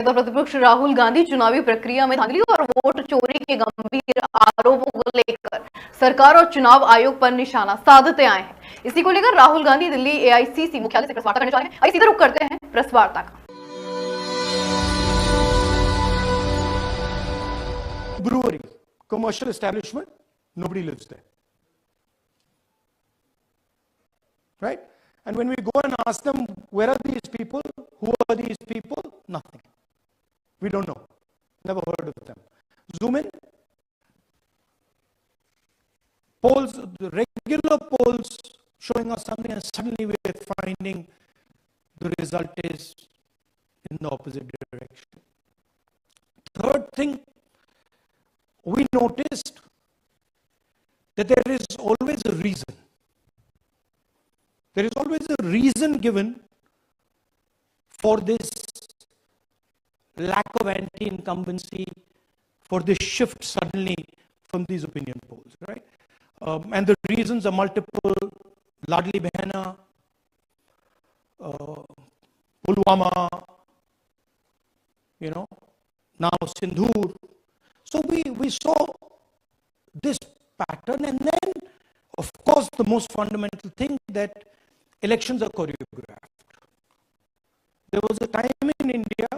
नेता प्रतिपक्ष राहुल गांधी चुनावी प्रक्रिया में धांधली और वोट चोरी के गंभीर आरोपों को लेकर सरकार और चुनाव आयोग पर निशाना साधते आए हैं। इसी को लेकर राहुल गांधी दिल्ली एआईसीसी मुख्यालय से प्रेस वार्ता करने जा रहे हैं। आइए सीधे रुख करते हैं प्रेस वार्ता का। Brewery, commercial establishment, nobody lives there, right? And when we go and ask them, where are these people? Who are these people? Nothing. We don't know. Never heard of them. Zoom in. Polls, the regular polls showing us something, and suddenly we're finding the result is in the opposite direction. Third thing, we noticed that there is always a reason. There is always a reason given for this lack of anti-incumbency, for this shift suddenly from these opinion polls, right? And the reasons are multiple: Ladli Behna, Pulwama, now Sindhur. So we saw this pattern, and then, of course, the most fundamental thing, that elections are choreographed. There was a time in India,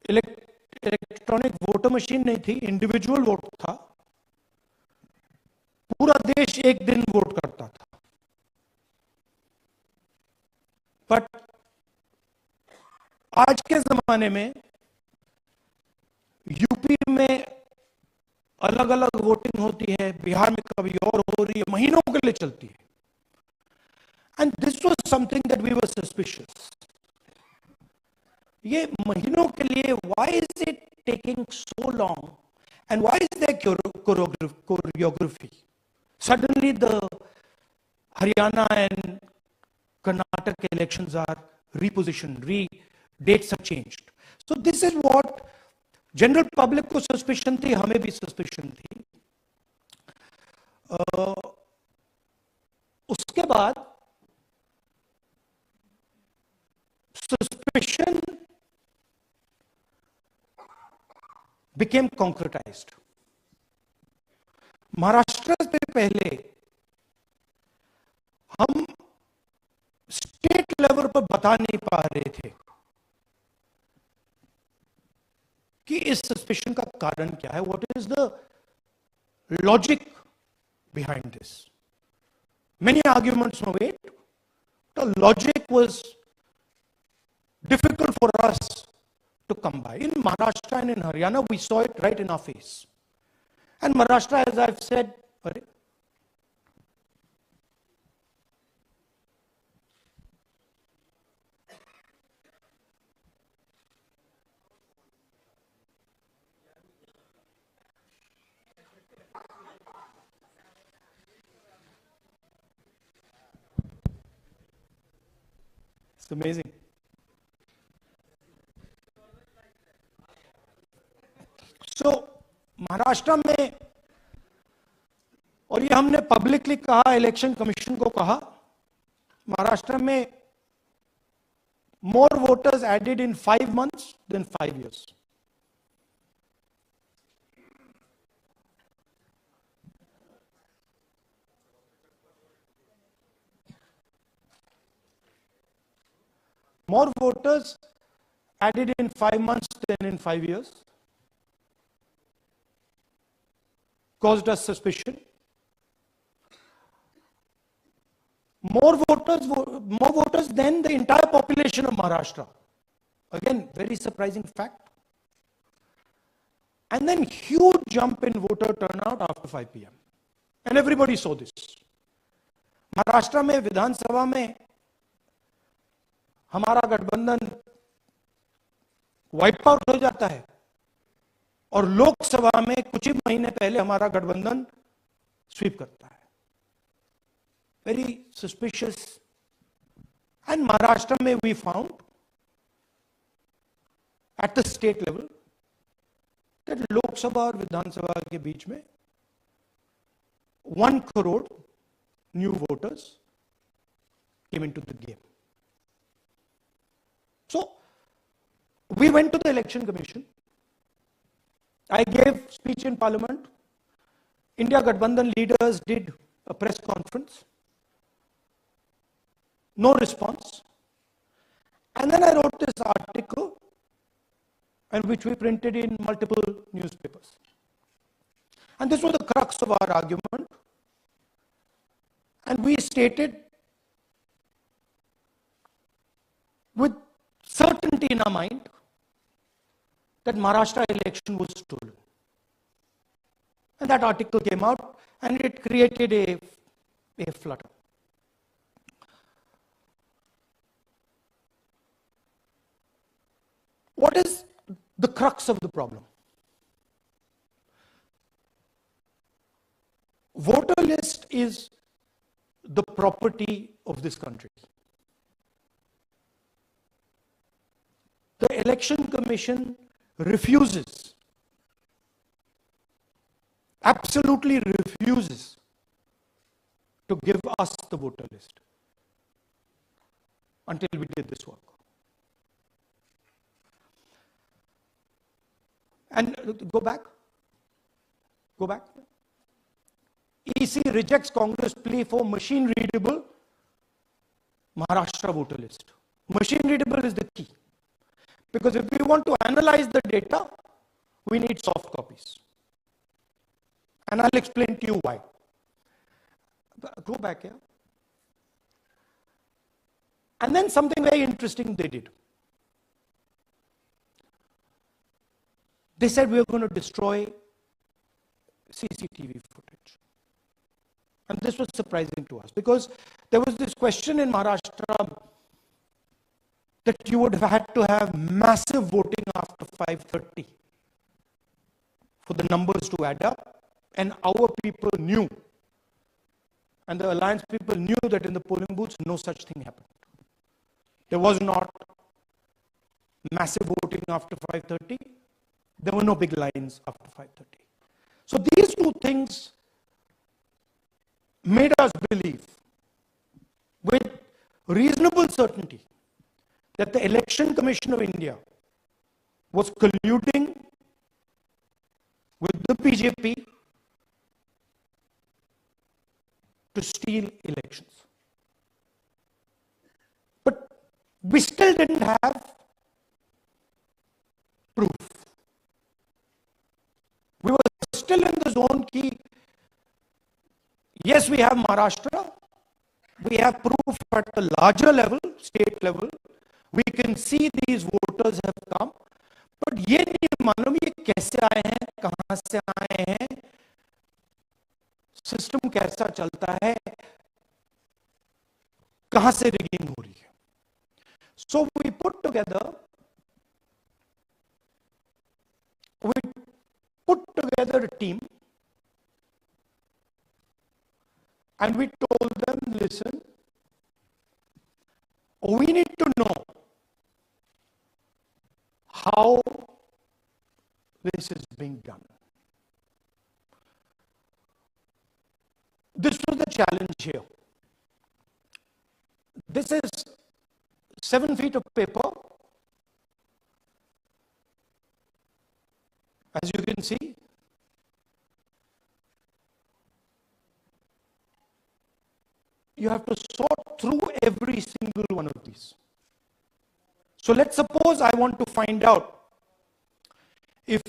electronic voter machine नहीं थी, individual vote था, पूरा देश एक दिन vote करता था। But आज के जमाने में यूपी में अलग अलग वोटिंग होती है, बिहार में कभी और हो रही है, महीनों के लिए चलती है। And this was something that we were suspicious. ये महीनों के लिए, why is it taking so long and why is there choreography? Suddenly the Haryana and Karnataka elections are repositioned, dates have changed. So this is what general public को suspicion थी, हमें भी suspicion थी। उसके बाद सस्पिशन became concretized. महाराष्ट्र से पहले हम स्टेट लेवल पर बता नहीं पा रहे थे कि इस सस्पिशन का कारण क्या है, what is the logic behind this. Many arguments were made, the logic was difficult for us to come by. In Maharashtra and in Haryana, we saw it right in our face. And Maharashtra, as I've said, it's amazing. So, Maharashtra में, और ये हमने publicly कहा, election commission को कहा, महाराष्ट्र में more voters added in 5 months than 5 years. More voters added in 5 months than in 5 years. Caused us suspicion. More voters than the entire population of Maharashtra. Again, very surprising fact. And then huge jump in voter turnout after 5 p.m. And everybody saw this. Maharashtra में विधानसभा में हमारा गठबंधन wipe out हो जाता है, और लोकसभा में कुछ ही महीने पहले हमारा गठबंधन स्वीप करता है। Very suspicious. एंड महाराष्ट्र में we found at the state level that Lok Sabha और विधानसभा के बीच में 1 crore new voters came into the game. So we went to the Election Commission. I gave speech in Parliament. India Gathbandhan leaders did a press conference. No response. And then I wrote this article, and which we printed in multiple newspapers. And this was the crux of our argument. And we stated with certainty in our mind that Maharashtra election was stolen. And that article came out, and it created a flutter. What is the crux of the problem? Voter list is the property of this country. The Election Commission refuses, absolutely refuses to give us the voter list until we did this work. And go back. EC rejects Congress plea for machine readable Maharashtra voter list. Machine readable is the key. Because if we want to analyze the data, we need soft copies. And I'll explain to you why. Go back here. And then something very interesting they did. They said we are going to destroy CCTV footage. And this was surprising to us because there was this question in Maharashtra that you would have had to have massive voting after 5:30 for the numbers to add up. And our people knew, and the alliance people knew that in the polling booths, no such thing happened. There was not massive voting after 5:30. There were no big lines after 5:30. So these two things made us believe with reasonable certainty that the Election Commission of India was colluding with the BJP to steal elections. But we still didn't have proof. We were still in the zone key. Yes, we have Maharashtra. We have proof at the larger level, state level. We can see these voters have come. But ये नहीं मालूम ये कैसे आए हैं, कहां से आए हैं, सिस्टम कैसा चलता है, कहां से रिगिंग हो रही है. So we put together a team and we told them, listen, we need to know how this is being done. This was the challenge here. This is 7 feet of paper. As you can see, you have to sort through every single one of these. So let's suppose I want to find out if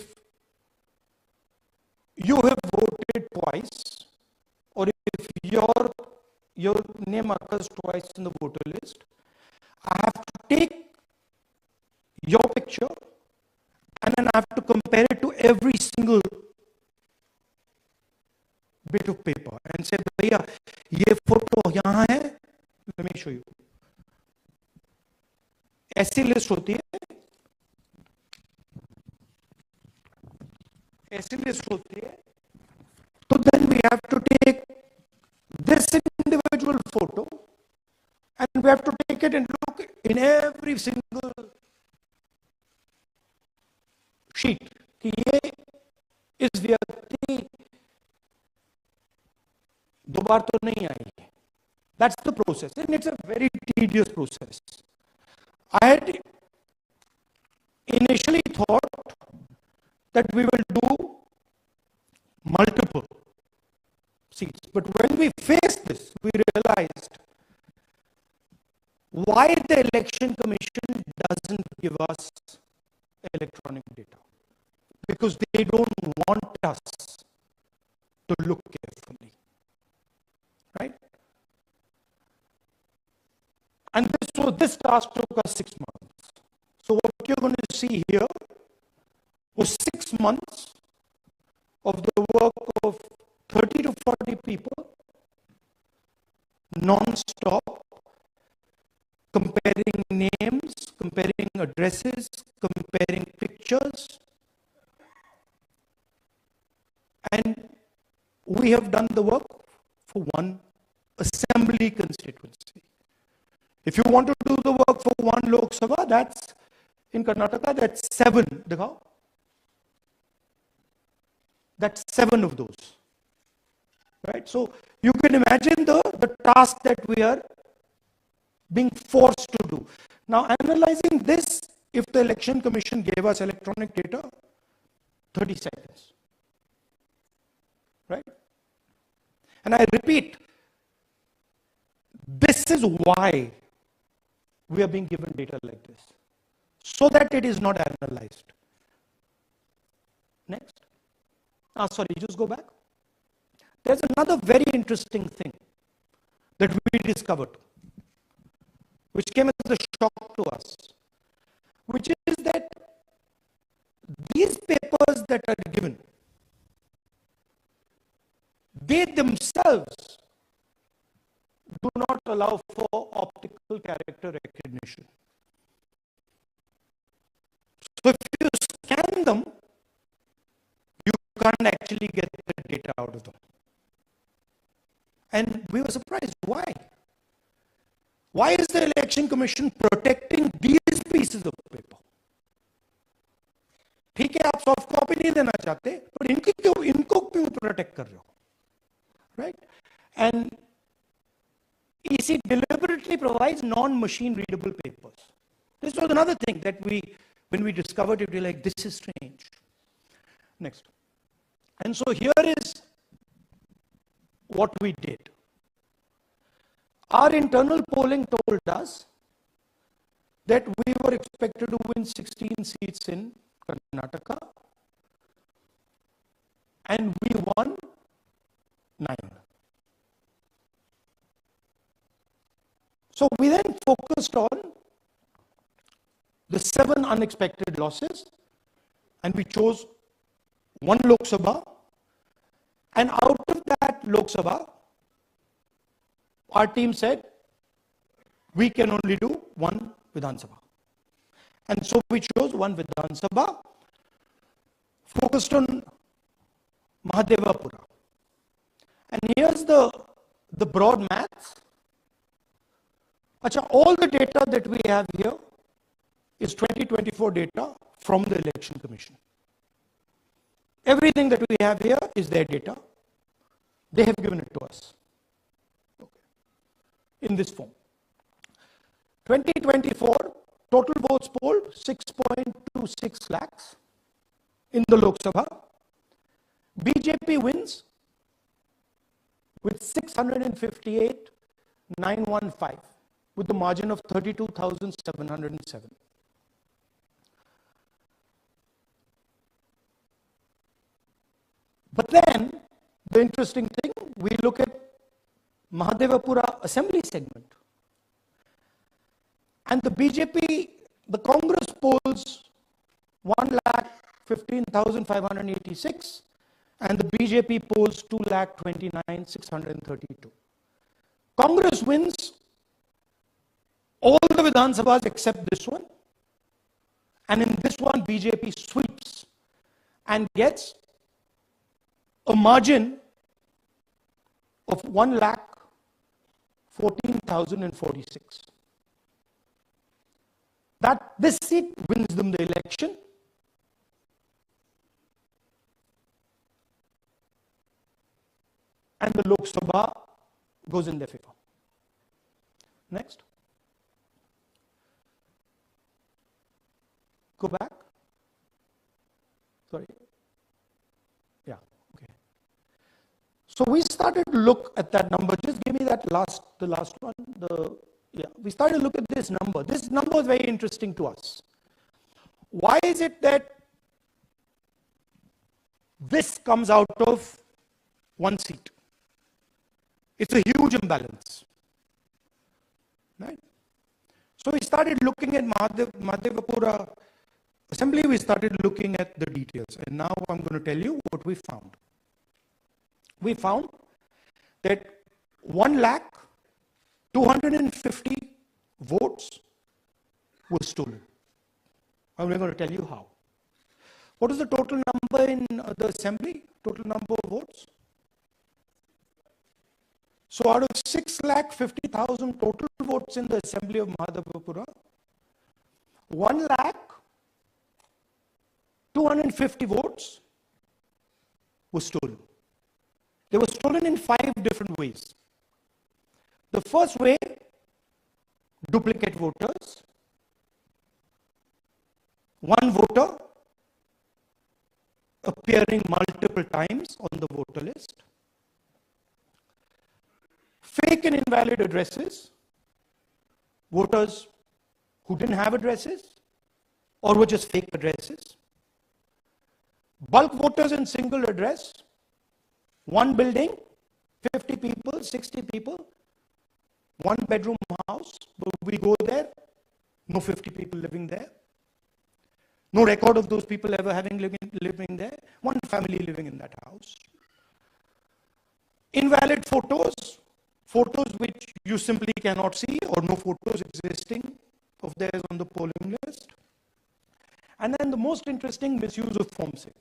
you have voted twice or if your name occurs twice in the voter list. I have to take your picture and then I have to compare it to every single bit of paper and say, भैया ये photo यहाँ है, let me show you. ऐसी list होती है, ऐसी list होती है. So then we have to take this individual photo and we have to take it and look in every single sheet कि ये इस व्यक्ति दो बार तो नहीं आई है. That's the process and it's a very tedious process. I had thought that we will do multiple seats. But when we faced this, we realized why the election commission doesn't give us electronic data. Because they don't want us to look carefully. Right? And this task took us 6 months. So what you're going to see here was 6 months of the work of 30 to 40 people, non-stop, comparing names, comparing addresses, comparing pictures. And we have done the work for one assembly constituency. If you want to do the work for one Lok Sabha, that's in Karnataka, that's 7. Dikhao. That's 7 of those. Right? So you can imagine the task that we are being forced to do. Now, analyzing this, if the election commission gave us electronic data, 30 seconds. Right? And I repeat, this is why we are being given data like this, so that it is not analyzed. Next. Sorry, just go back. There's another very interesting thing that we discovered, which came as a shock to us, which is that these papers that are given, they themselves do not allow for optical character recognition. So if you scan them, you can't actually get the data out of them. And we were surprised. Why? Why is the election commission protecting these pieces of paper? ठीक है, आप soft copy नहीं देना चाहते, पर इनको क्यों protect कर रहे हो? Right? And EC deliberately provides non-machine readable papers. This was another thing that when we discovered it, we were like, this is strange. Next. And so here is what we did. Our internal polling told us that we were expected to win 16 seats in Karnataka, and we won 9. So we then focused on the 7 unexpected losses, and we chose 1 Lok Sabha, and out of that Lok Sabha, our team said, we can only do 1 Vidhan Sabha. And so we chose 1 Vidhan Sabha, focused on Mahadevapura. And here's the broad maths. Achha, all the data that we have here is 2024 data from the Election Commission. Everything that we have here is their data. They have given it to us. Okay. In this form. 2024, total votes polled 6.26 lakhs in the Lok Sabha. BJP wins with 658,915 with the margin of 32,707. But then, the interesting thing, we look at Mahadevapura assembly segment. And the BJP, the Congress polls 1,15,586 and the BJP polls 2,29,632. Congress wins all the Vidhan Sabhas except this one. And in this one, BJP sweeps and gets a margin of 1,14,046. That this seat wins them the election. And the Lok Sabha goes in their favor. Next. Go back. Sorry. Yeah, okay. So we started to look at that number. Just give me the last one. We started to look at this number. This number was very interesting to us. Why is it that this comes out of one seat? It's a huge imbalance, right? So we started looking at Madhevapura Assembly. We started looking at the details, and now I'm going to tell you what we found. We found that 1,250,000 votes were stolen. And we're going to tell you how. What is the total number in the assembly? Total number of votes? So out of 6,50,000 total votes in the assembly of Madhevapura, 1,250,000 votes were stolen. They were stolen in 5 different ways. The first way, duplicate voters. One voter appearing multiple times on the voter list. Fake and invalid addresses. Voters who didn't have addresses or were just fake addresses. Bulk voters in single address. One building, 50 people, 60 people, one bedroom house. We go there, no 50 people living there. No record of those people ever having living there. One family living in that house. Invalid photos, photos which you simply cannot see, or no photos existing of theirs on the polling list. And then the most interesting, misuse of Form 6.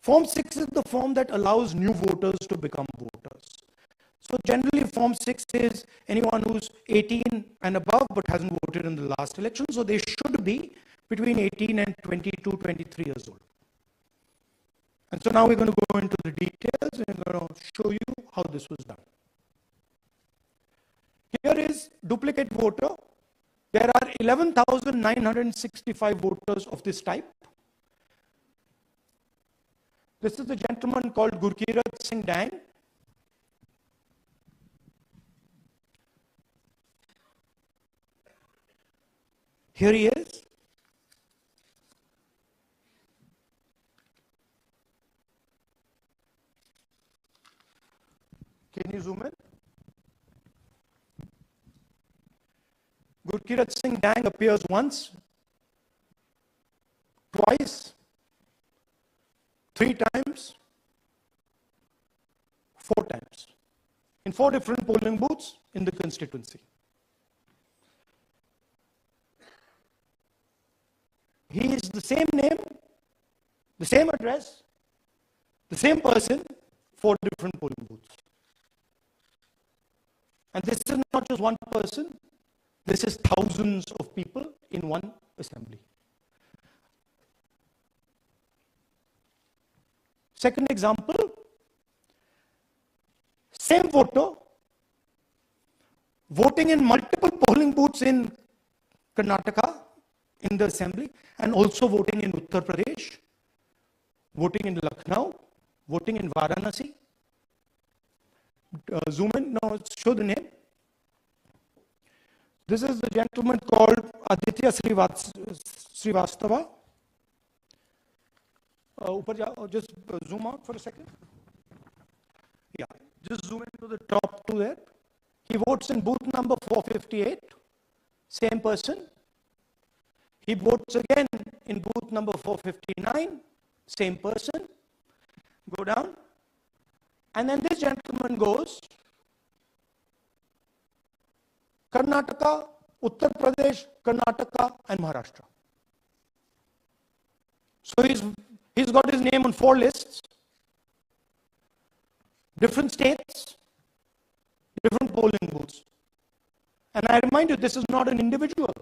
Form 6 is the form that allows new voters to become voters. So generally Form 6 is anyone who's 18 and above but hasn't voted in the last election, so they should be between 18 and 22, 23 years old. And so now we're going to go into the details and we're going to show you how this was done. Here is duplicate voter. There are 11,965 voters of this type. This is a gentleman called Gurkirat Singh Dang. Here he is. Can you zoom in? Gurkirat Singh Dang appears once, twice, 3 times, 4 times, in 4 different polling booths in the constituency. He is the same name, the same address, the same person, 4 different polling booths. And this is not just one person, this is thousands of people in one assembly. Second example, same voter voting in multiple polling booths in Karnataka in the assembly, and also voting in Uttar Pradesh, voting in Lucknow, voting in Varanasi. Zoom in, no, show the name. This is the gentleman called Aditya Srivastava. Just zoom out for a second. Yeah, just zoom into the top 2 there. He votes in booth number 458, same person. He votes again in booth number 459, same person. Go down. And then this gentleman goes Karnataka, Uttar Pradesh, Karnataka, and Maharashtra. So he's got his name on 4 lists, different states, different polling booths. And I remind you, this is not an individual.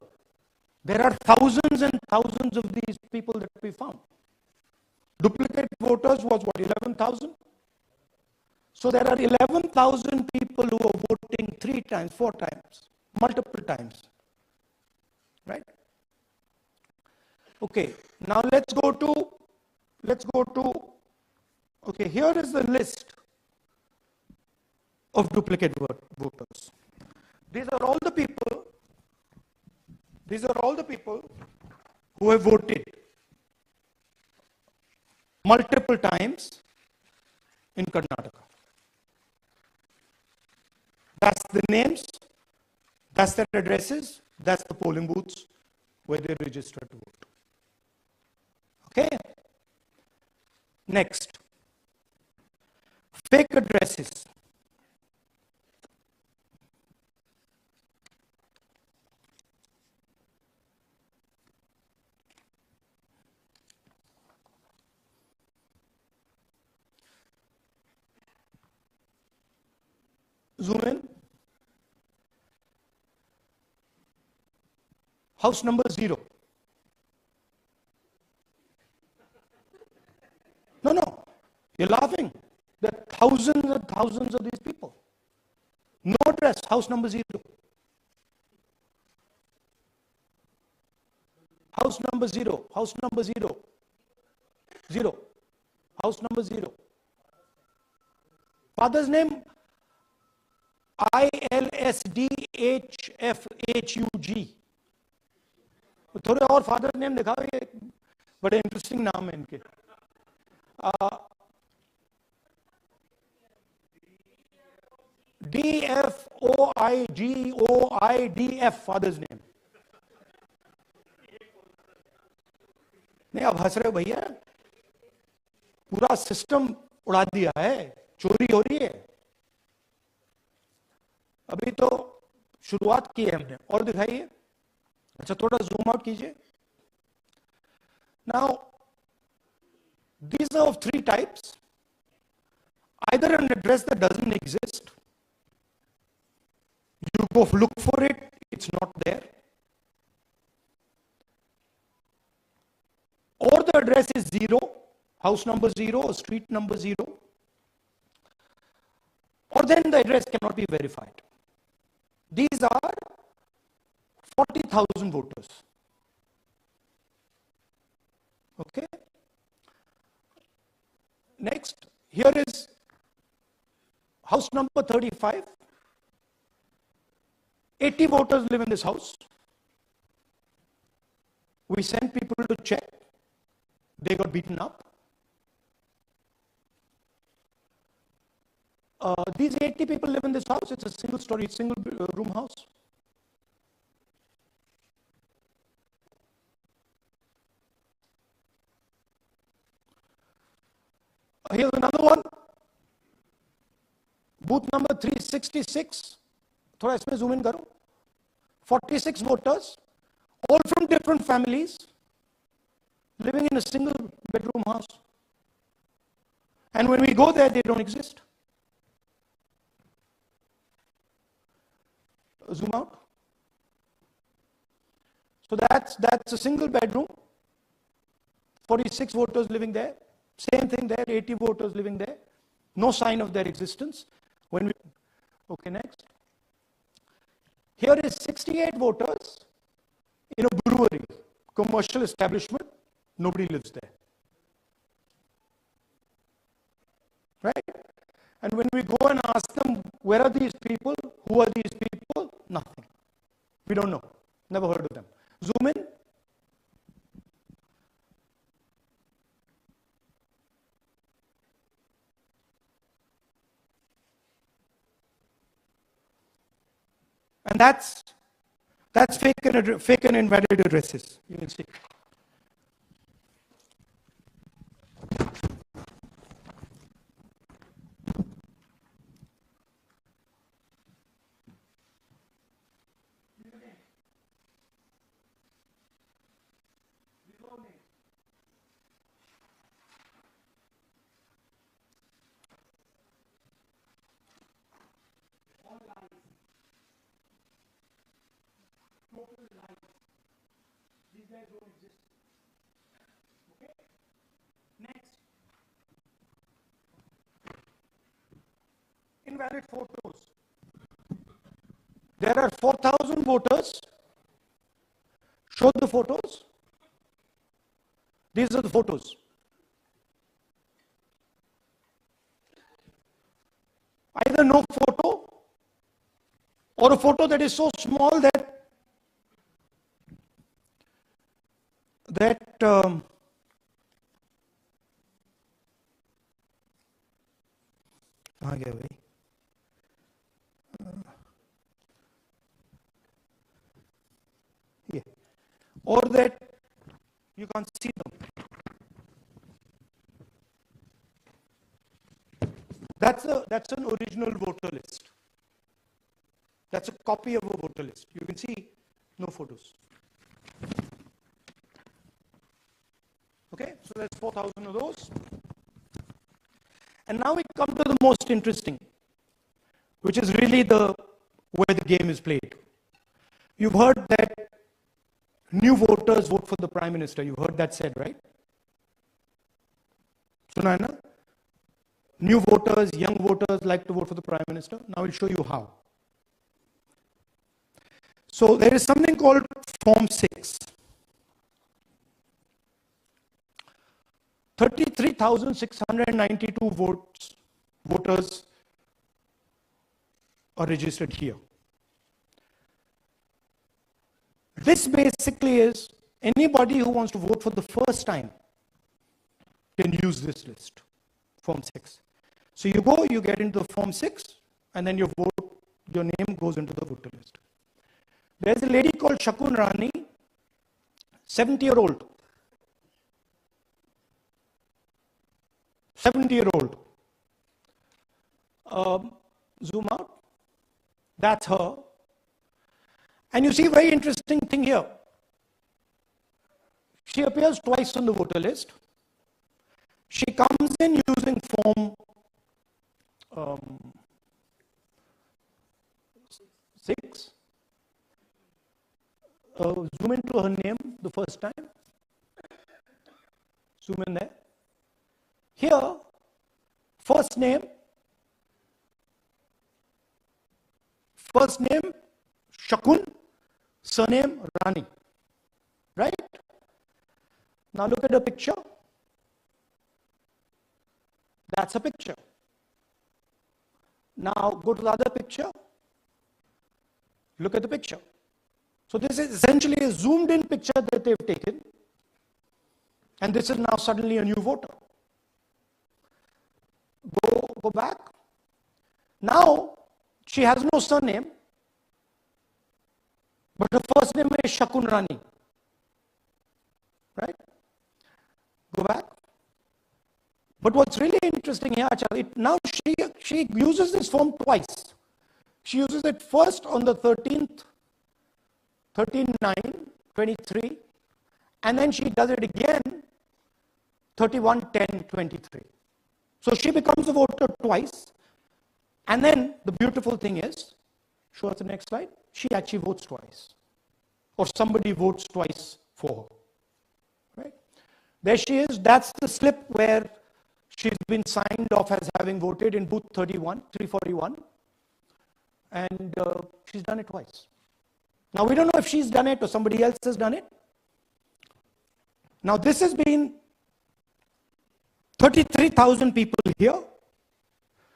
There are thousands and thousands of these people that we found. Duplicate voters was what, 11,000? So there are 11,000 people who are voting 3 times, 4 times, multiple times, right? Okay, now let's go to let's go to, okay, here is the list of duplicate voters. These are all the people who have voted multiple times in Karnataka. That's the names, that's their addresses, that's the polling booths where they register to vote. Okay? Next, fake addresses. Zoom in. House number 0. No, you're laughing. There are thousands and thousands of these people. No address, house number 0. House number 0, house number 0. 0. House number 0. Father's name, ILSDHFHUG. थोड़े और father name दिखाओ, ये बड़े interesting नाम है इनके. DFOIGOIDF father's name. नहीं, आप हंस रहे हो भैया, पूरा सिस्टम उड़ा दिया है, चोरी हो रही है. अभी तो शुरुआत की है हमने, और दिखाइए. अच्छा, थोड़ा जूम आउट कीजिए. Now these are of 3 types. Either an address that doesn't exist, you go look for it, it's not there, or the address is 0, house number 0 or street number 0, or then the address cannot be verified. These are 40,000 voters. Okay. Next, here is house number 35. 80 voters live in this house. We sent people to check. They got beaten up. These 80 people live in this house. It's a single story, single room house. Here's another one. Booth number 366. थोड़ा इसमें zoom in करो. 46 voters, all from different families, living in a single bedroom house. And when we go there, they don't exist. Zoom out. So that's a single bedroom. 46 voters living there. Same thing there, 80 voters living there. No sign of their existence. Okay, next. Here is 68 voters in a brewery, commercial establishment. Nobody lives there. Right? And when we go and ask them, where are these people? Who are these people? Nothing. We don't know. Never heard of them. Zoom in. And that's fake and invalid addresses. You will see. These guys don't exist. Okay? Next. Invalid photos. There are 4,000 voters. Show the photos. These are the photos. Either no photo or a photo that is so small that कहाँ गया भाई? Yeah. Or that you can't see them. That's an original voter list. That's a copy of a voter list. You can see no photos. Okay, so that's 4,000 of those. And now we come to the most interesting, which is really where the game is played. You've heard that new voters vote for the Prime Minister. You've heard that said, right? Suna hai na? New voters, young voters like to vote for the Prime Minister. Now I'll show you how. So there is something called Form 6. 33,692 voters are registered here. This basically is anybody who wants to vote for the first time can use this list, Form 6. So you go, you get into the Form 6, and then your name goes into the voter list. There's a lady called Shakun Rani, 70-year-old. 70-year-old. Zoom out. That's her. And you see a very interesting thing here. She appears twice on the voter list. She comes in using Form 6. Zoom into her name the first time. Zoom in there. Here, first name, Shakun, surname, Rani. Right? Now look at the picture. That's a picture. Now go to the other picture. Look at the picture. So this is essentially a zoomed in picture that they've taken. And this is now suddenly a new voter. Go back. Now, she has no surname, but her first name is Shakun Rani. Right? Go back. But what's really interesting here, now she uses this form twice. She uses it first on the 13th, 13/9/23, and then she does it again 31/10/23. So she becomes a voter twice, and then the beautiful thing is, show us the next slide, she actually votes twice, or somebody votes twice for her. Right? There she is. That's the slip where she's been signed off as having voted in booth 341, and she's done it twice. Now we don't know if she's done it or somebody else has done it. Now this has been 33,000 people here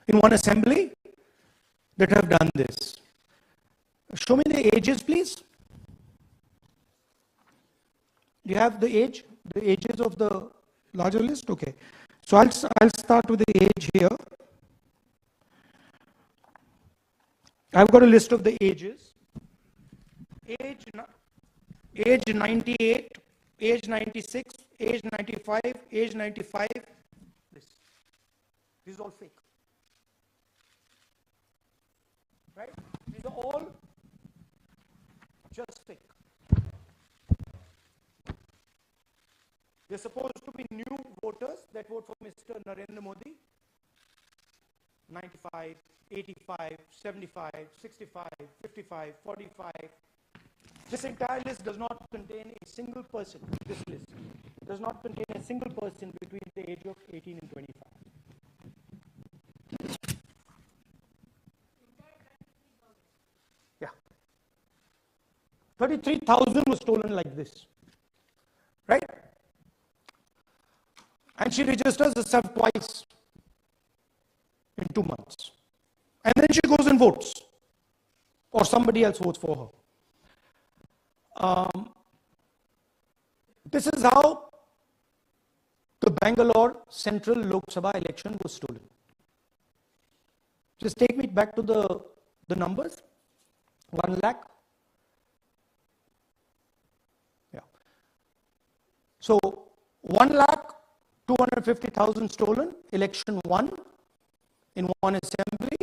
in one assembly that have done this. Show me the ages, please. Do you have the ages of the larger list? Okay. So I'll start with the age here. I've got a list of the ages. Age 98, age 96, age 95, age 95. This is all fake. Right? These are all just fake. They're supposed to be new voters that vote for Mr. Narendra Modi. 95, 85, 75, 65, 55, 45. This entire list does not contain a single person. This list does not contain a single person between the age of 18 and 25. Yeah. 33,000 was stolen like this. Right? And she registers herself twice in 2 months. And then she goes and votes, or somebody else votes for her. This is how the Bangalore Central Lok Sabha election was stolen. Just take me back to the numbers. 1 lakh. Yeah. So 1,250,000 stolen, election won in one assembly.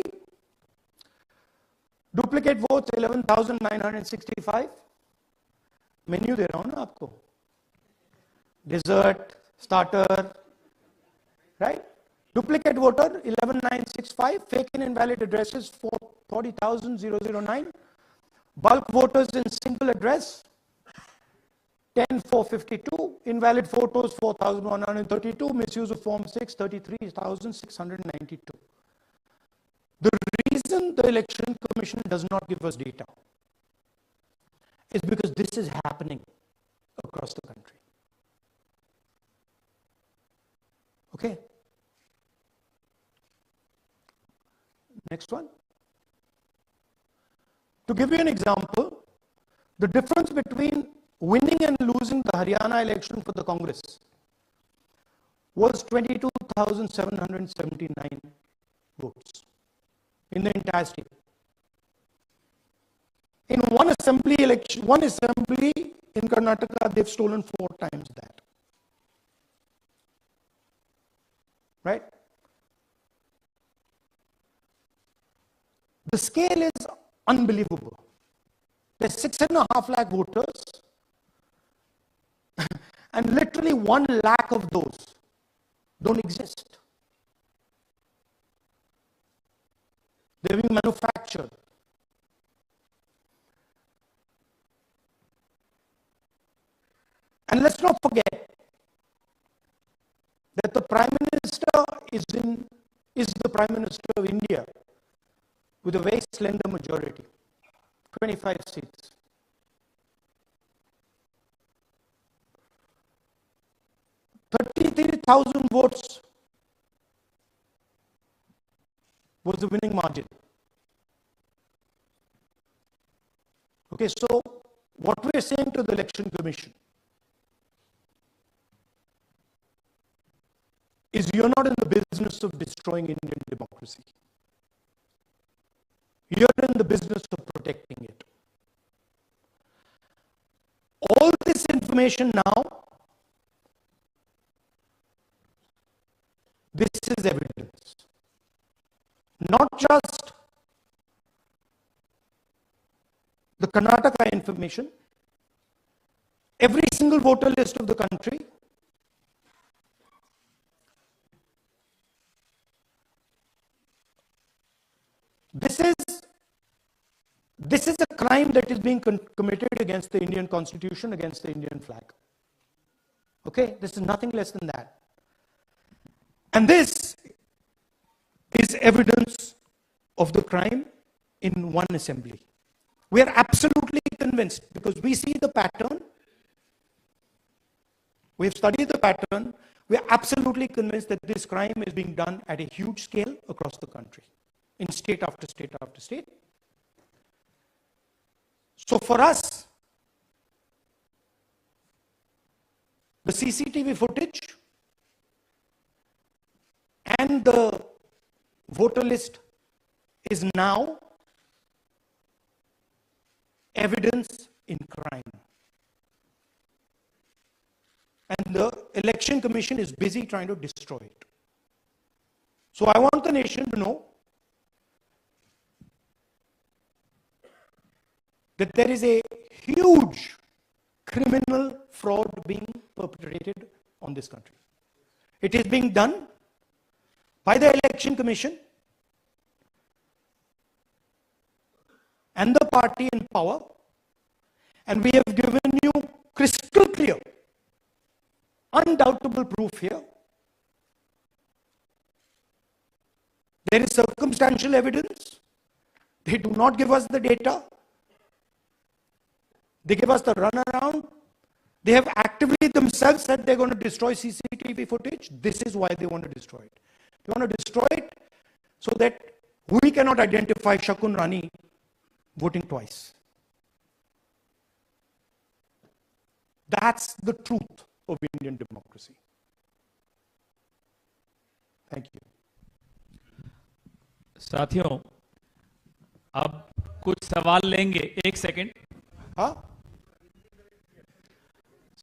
Duplicate votes 11,965. Menu दे रहा हूँ ना आपको. Dessert, starter, right? Duplicate voter 11,965. Fake and invalid addresses 40,009. Bulk voters in single address 10,452. Invalid photos 4,132. Misuse of Form 6 33,692. The reason the Election Commission does not give us data is because this is happening across the country. Okay. Next one. To give you an example, the difference between winning and losing the Haryana election for the Congress was 22,779 votes in the entire state. In one assembly election, one assembly in Karnataka, they've stolen 4 times that. Right? The scale is unbelievable. There's 6.5 lakh voters, and literally 1 lakh of those don't exist. They're being manufactured. And let's not forget that the Prime Minister is the Prime Minister of India with a very slender majority, 25 seats. $33,000 votes was the winning margin. Okay, so what we're saying to the Election Commission is you're not in the business of destroying Indian democracy. You're in the business of protecting it. All this information now, this is evidence. Not just the Karnataka information, every single voter list of the country, this is a crime that is being committed against the Indian Constitution, against the Indian flag. Okay, this is nothing less than that. And this is evidence of the crime in one assembly. We are absolutely convinced because we see the pattern. We have studied the pattern. We are absolutely convinced that this crime is being done at a huge scale across the country, in state after state after state. So for us, the CCTV footage and the voter list is now evidence in crime. And the Election Commission is busy trying to destroy it. So I want the nation to know that there is a huge criminal fraud being perpetrated on this country. It is being done by the Election Commission and the party in power, and we have given you crystal clear, undoubtable proof here. There is circumstantial evidence. They do not give us the data. They give us the runaround. They have actively themselves said they're going to destroy CCTV footage. This is why they want to destroy it. They want to destroy it so that We cannot identify Shakun Rani voting twice. That's the truth of Indian democracy. Thank you. साथियों, अब कुछ सवाल लेंगे। एक second. हाँ,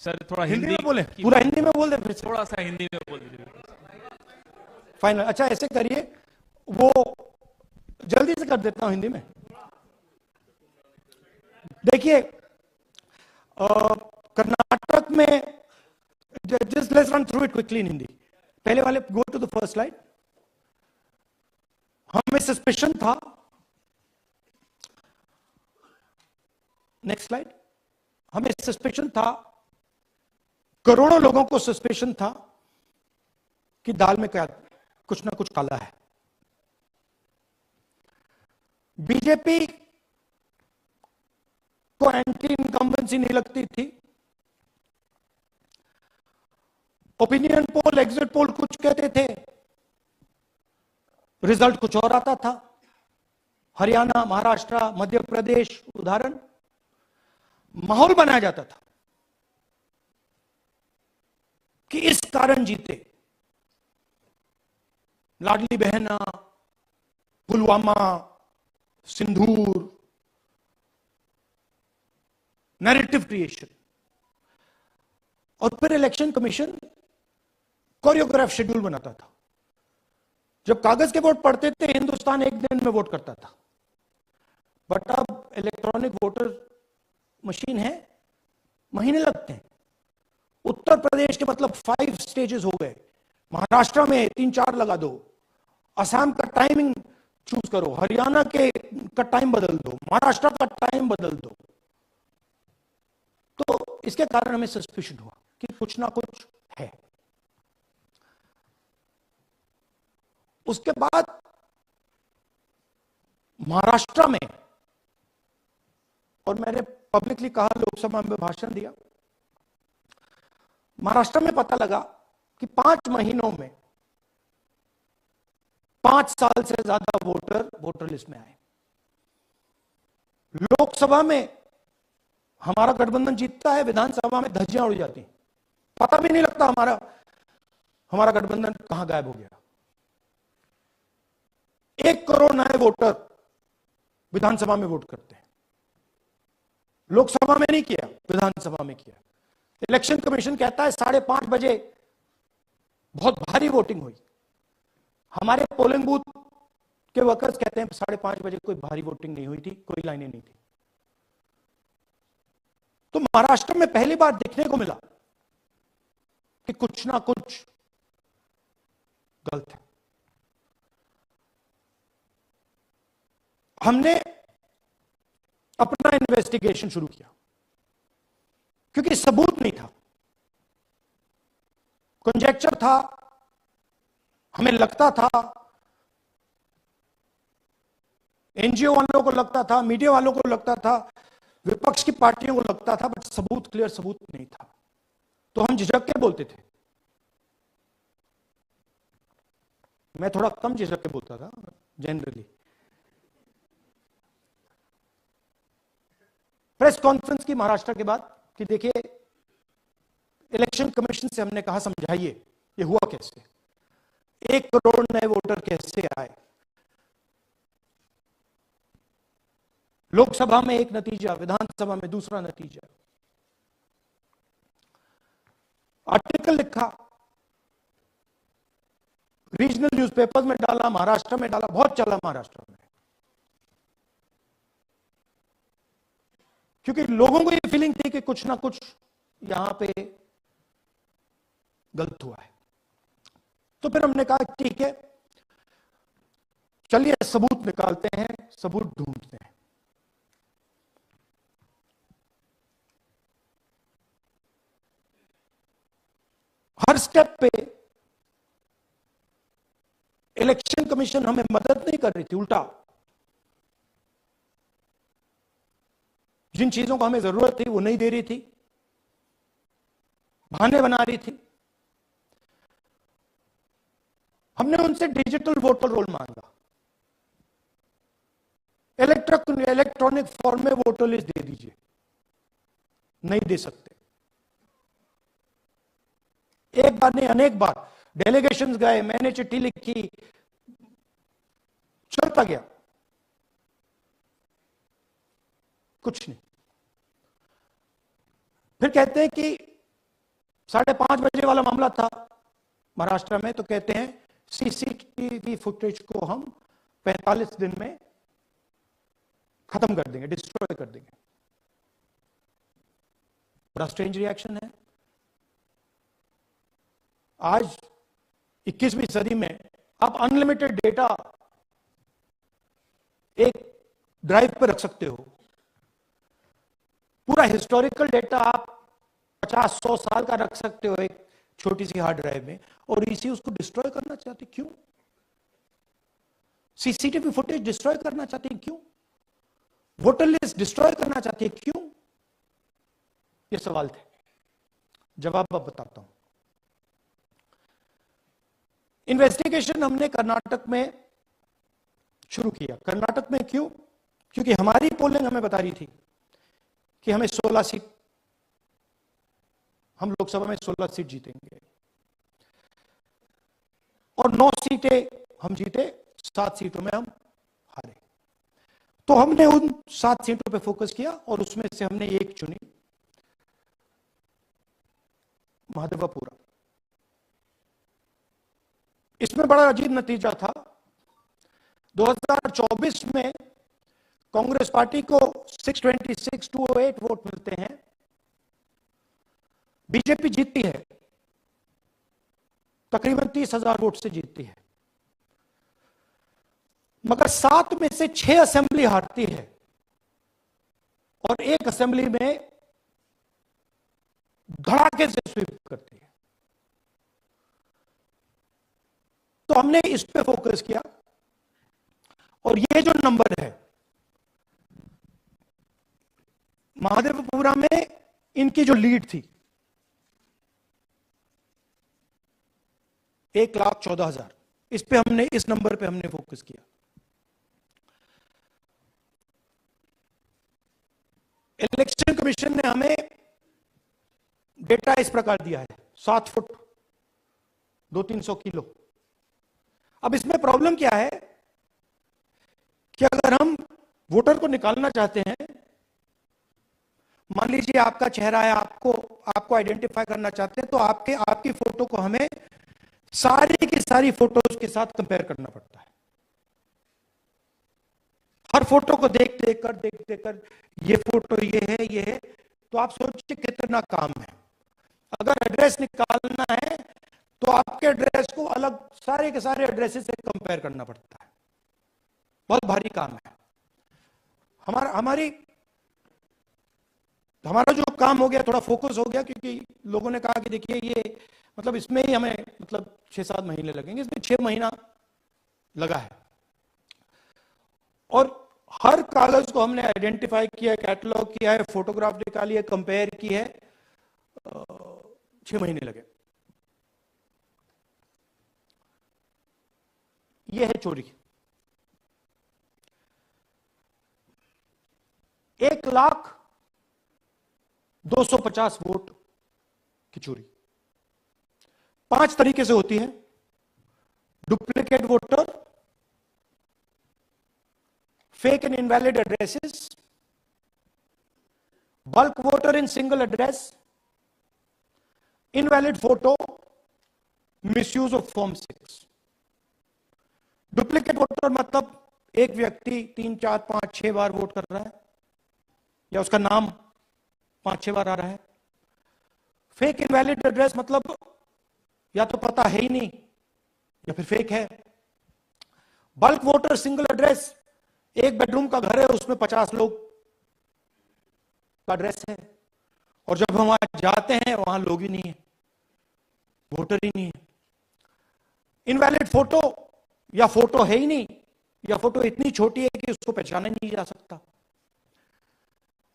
sir थोड़ा हिंदी हिंदी में बोले, पूरा हिंदी में बोल दे फिर से। थोड़ा सा हिंदी में बोल दीजिए। फाइनल। अच्छा ऐसे करिए, वो जल्दी से कर देता हूं हिंदी में। देखिए, कर्नाटक में, just let's run through it quickly in Hindi. पहले वाले, go to the first slide. हमें सस्पेशन था, नेक्स्ट स्लाइड। हमें सस्पेशन था, करोड़ों लोगों को सस्पेशन था कि दाल में क्या कुछ ना कुछ काला है। बीजेपी को एंटी इनकम्बेंसी नहीं लगती थी। ओपिनियन पोल, एग्जिट पोल कुछ कहते थे, रिजल्ट कुछ और आता था। हरियाणा, महाराष्ट्र, मध्य प्रदेश उदाहरण, माहौल बनाया जाता था कि इस कारण जीते। लाडली बहना, पुलवामा, सिंदूर, नैरेटिव क्रिएशन। और फिर इलेक्शन कमीशन कोरियोग्राफ शेड्यूल बनाता था। जब कागज के वोट पड़ते थे, हिंदुस्तान एक दिन में वोट करता था। बट अब इलेक्ट्रॉनिक वोटर मशीन है, महीने लगते हैं। उत्तर प्रदेश के मतलब 5 स्टेजेस हो गए। महाराष्ट्र में 3-4 लगा दो, असम का टाइमिंग चूज करो, हरियाणा के का टाइम बदल दो, महाराष्ट्र का टाइम बदल दो। तो इसके कारण हमें सस्पिशन हुआ कि कुछ ना कुछ है। उसके बाद महाराष्ट्र में, और मैंने पब्लिकली कहा, लोकसभा में भाषण दिया, महाराष्ट्र में पता लगा कि 5 महीनों में 5 साल से ज्यादा वोटर लिस्ट में आए। लोकसभा में हमारा गठबंधन जीतता है, विधानसभा में धज्जियां उड़ जाती हैं, पता भी नहीं लगता हमारा गठबंधन कहां गायब हो गया। 1 करोड़ नए वोटर विधानसभा में वोट करते हैं। लोकसभा में नहीं किया, विधानसभा में किया। इलेक्शन कमीशन कहता है 5:30 बजे बहुत भारी वोटिंग हुई। हमारे पोलिंग बूथ के वर्कर्स कहते हैं 5:30 बजे कोई भारी वोटिंग नहीं हुई थी, कोई लाइनें नहीं थी। तो महाराष्ट्र में पहली बार देखने को मिला कि कुछ ना कुछ गलत है। हमने अपना इन्वेस्टिगेशन शुरू किया क्योंकि सबूत नहीं था, कंजेक्चर था। हमें लगता था, एनजीओ वालों को लगता था, मीडिया वालों को लगता था, विपक्ष की पार्टियों को लगता था, बट सबूत, क्लियर सबूत नहीं था। तो हम झिझक के बोलते थे। मैं थोड़ा कम झिझक के बोलता था जनरली। प्रेस कॉन्फ्रेंस की महाराष्ट्र के बाद कि देखिए, इलेक्शन कमीशन से हमने कहा समझाइए ये हुआ कैसे, 1 करोड़ नए वोटर कैसे आए। लोकसभा में एक नतीजा, विधानसभा में दूसरा नतीजा। आर्टिकल लिखा, रीजनल न्यूज़पेपर्स में डाला, महाराष्ट्र में डाला, बहुत चला महाराष्ट्र में, क्योंकि लोगों को ये फीलिंग थी कि कुछ ना कुछ यहां पे गलत हुआ है। तो फिर हमने कहा ठीक है, चलिए सबूत निकालते हैं, सबूत ढूंढते हैं। हर स्टेप पे इलेक्शन कमीशन हमें मदद नहीं कर रही थी, उल्टा जिन चीजों को हमें जरूरत थी वो नहीं दे रही थी, बहाने बना रही थी। हमने उनसे डिजिटल वोटर रोल मांगा। इलेक्ट्रॉनिक फॉर्म में वोटर लिस्ट दे दीजिए, नहीं दे सकते। एक बार नहीं, अनेक बार डेलीगेशंस गए, मैंने चिट्ठी लिखी, चलता गया, कुछ नहीं। फिर कहते हैं कि 5:30 बजे वाला मामला था महाराष्ट्र में, तो कहते हैं सीसीटीवी फुटेज को हम 45 दिन में खत्म कर देंगे, डिस्ट्रॉय कर देंगे। बड़ा स्ट्रेंज रिएक्शन है। आज 21वीं सदी में आप अनलिमिटेड डेटा एक ड्राइव पर रख सकते हो। पूरा हिस्टोरिकल डेटा आप 50-100 साल का रख सकते हो एक छोटी सी हार्ड ड्राइव में, और इसी उसको डिस्ट्रॉय करना चाहते क्यों? सीसीटीवी फुटेज डिस्ट्रॉय करना चाहते हैं क्यों? वोटर लिस्ट डिस्ट्रॉय करना चाहते हैं क्यों? ये सवाल थे, जवाब अब बताता हूं। इन्वेस्टिगेशन हमने कर्नाटक में शुरू किया। कर्नाटक में क्यों? क्योंकि हमारी पोलिंग हमें बता रही थी कि हमें 16 सीट, हम लोकसभा में 16 सीट जीतेंगे और 9 सीटें हम जीते, 7 सीटों में हम हारे। तो हमने उन 7 सीटों पे फोकस किया और उसमें से हमने एक चुनी, महादेवपुरा। इसमें बड़ा अजीब नतीजा था। 2024 में कांग्रेस पार्टी को 626-208 वोट मिलते हैं, बीजेपी जीतती है, तकरीबन 30,000 वोट से जीतती है, मगर 7 में से 6 असेंबली हारती है और एक असेंबली में धड़ाके से स्वीप करती है। तो हमने इस पे फोकस किया और ये जो नंबर है, महादेवपुरा में इनकी जो लीड थी 1,14,000, इस पे हमने, इस नंबर पे हमने फोकस किया। इलेक्शन कमीशन ने हमें डेटा इस प्रकार दिया है, 7 फुट 200-300 किलो। अब इसमें प्रॉब्लम क्या है कि अगर हम वोटर को निकालना चाहते हैं, मान लीजिए आपका चेहरा है, आपको आइडेंटिफाई करना चाहते हैं, तो आपकी फोटो को हमें सारी की सारी फोटोज के साथ कंपेयर करना पड़ता है। हर फोटो को देख देख कर ये फोटो ये है, तो आप सोचिए कितना काम है। अगर एड्रेस निकालना है तो आपके एड्रेस को अलग सारे के सारे एड्रेसेस से कंपेयर करना पड़ता है, बहुत भारी काम है। हमारा जो काम हो गया, थोड़ा फोकस हो गया, क्योंकि लोगों ने कहा कि देखिए ये मतलब इसमें ही हमें मतलब 6-7 महीने लगेंगे, इसमें 6 महीना लगा है। और हर कागज को हमने आइडेंटिफाई किया, कैटलॉग किया है, फोटोग्राफ निकाली है, कंपेयर की है, 6 महीने लगे। यह है चोरी। 1,02,50 वोट की चोरी 5 तरीके से होती है। Duplicate voter, fake and invalid addresses, bulk voter in single address, invalid photo, misuse of form 6। Duplicate voter मतलब एक व्यक्ति 3, 4, 5, 6 बार वोट कर रहा है, या उसका नाम 5-6 बार आ रहा है। फेक इनवैलिड एड्रेस मतलब या तो पता है ही नहीं या फिर फेक है। बल्क वोटर सिंगल एड्रेस, एक बेडरूम का घर है, उसमें 50 लोग का एड्रेस है, और जब हम वहां जाते हैं वहां लोग ही नहीं है, वोटर ही नहीं है। इनवैलिड फोटो, या फोटो है ही नहीं, या फोटो इतनी छोटी है कि उसको पहचाना नहीं जा सकता।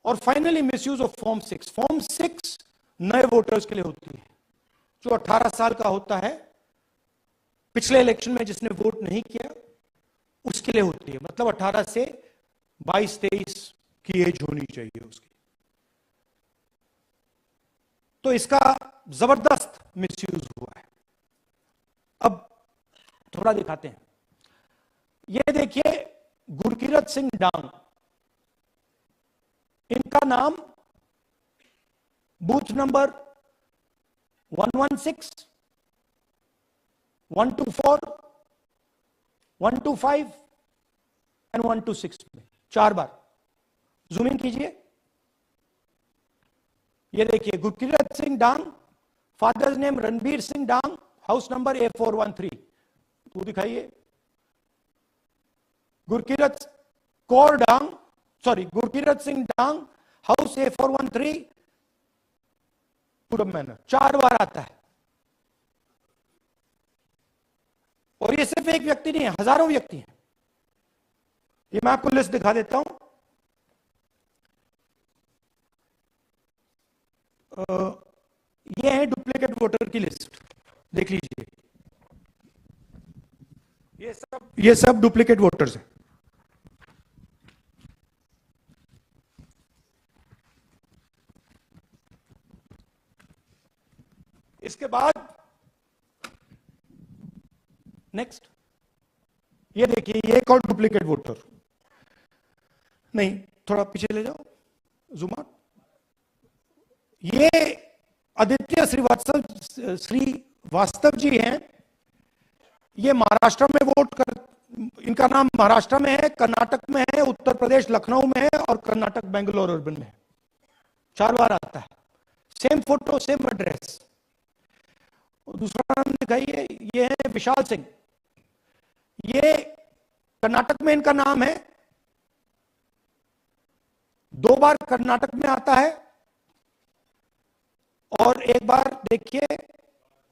और finally misuse of form 6। Form 6 नए वोटर्स के लिए होती है, जो 18 साल का होता है, पिछले इलेक्शन में जिसने वोट नहीं किया उसके लिए होती है। मतलब 18 से 22-23 की एज होनी चाहिए उसकी। तो इसका जबरदस्त मिसयूज हुआ है। अब थोड़ा दिखाते हैं। ये देखिए गुरकीरत सिंह डांग, इनका नाम बूथ नंबर 116, 124, 125 एंड 126 में 4 बार। जूम इन कीजिए। ये देखिए गुरकीरत सिंह डांग, फादर्स नेम रणबीर सिंह डांग, हाउस नंबर A413। तो दिखाइए गुरकीरत कौर डांग, सॉरी गुरकीरत सिंह डांग, हाउस A413, पूरब मैनर। 4 बार आता है। और ये सिर्फ एक व्यक्ति नहीं है, हजारों व्यक्ति हैं। ये मैं आपको लिस्ट दिखा देता हूं। ये है डुप्लीकेट वोटर की लिस्ट, देख लीजिए। ये सब डुप्लीकेट वोटर्स हैं। इसके बाद नेक्स्ट, ये देखिए ये एक और डुप्लीकेट वोटर। नहीं, थोड़ा पीछे ले जाओ, जूम आउट। ये आदित्य श्रीवास्तव जी हैं। ये महाराष्ट्र में वोट कर, इनका नाम महाराष्ट्र में है, कर्नाटक में है, उत्तर प्रदेश लखनऊ में है और कर्नाटक बेंगलोर अर्बन में है। 4 बार आता है। Same photo same address. दूसरा नाम दिखाइए, ये है विशाल सिंह। ये कर्नाटक में इनका नाम है, 2 बार कर्नाटक में आता है और 1 बार देखिए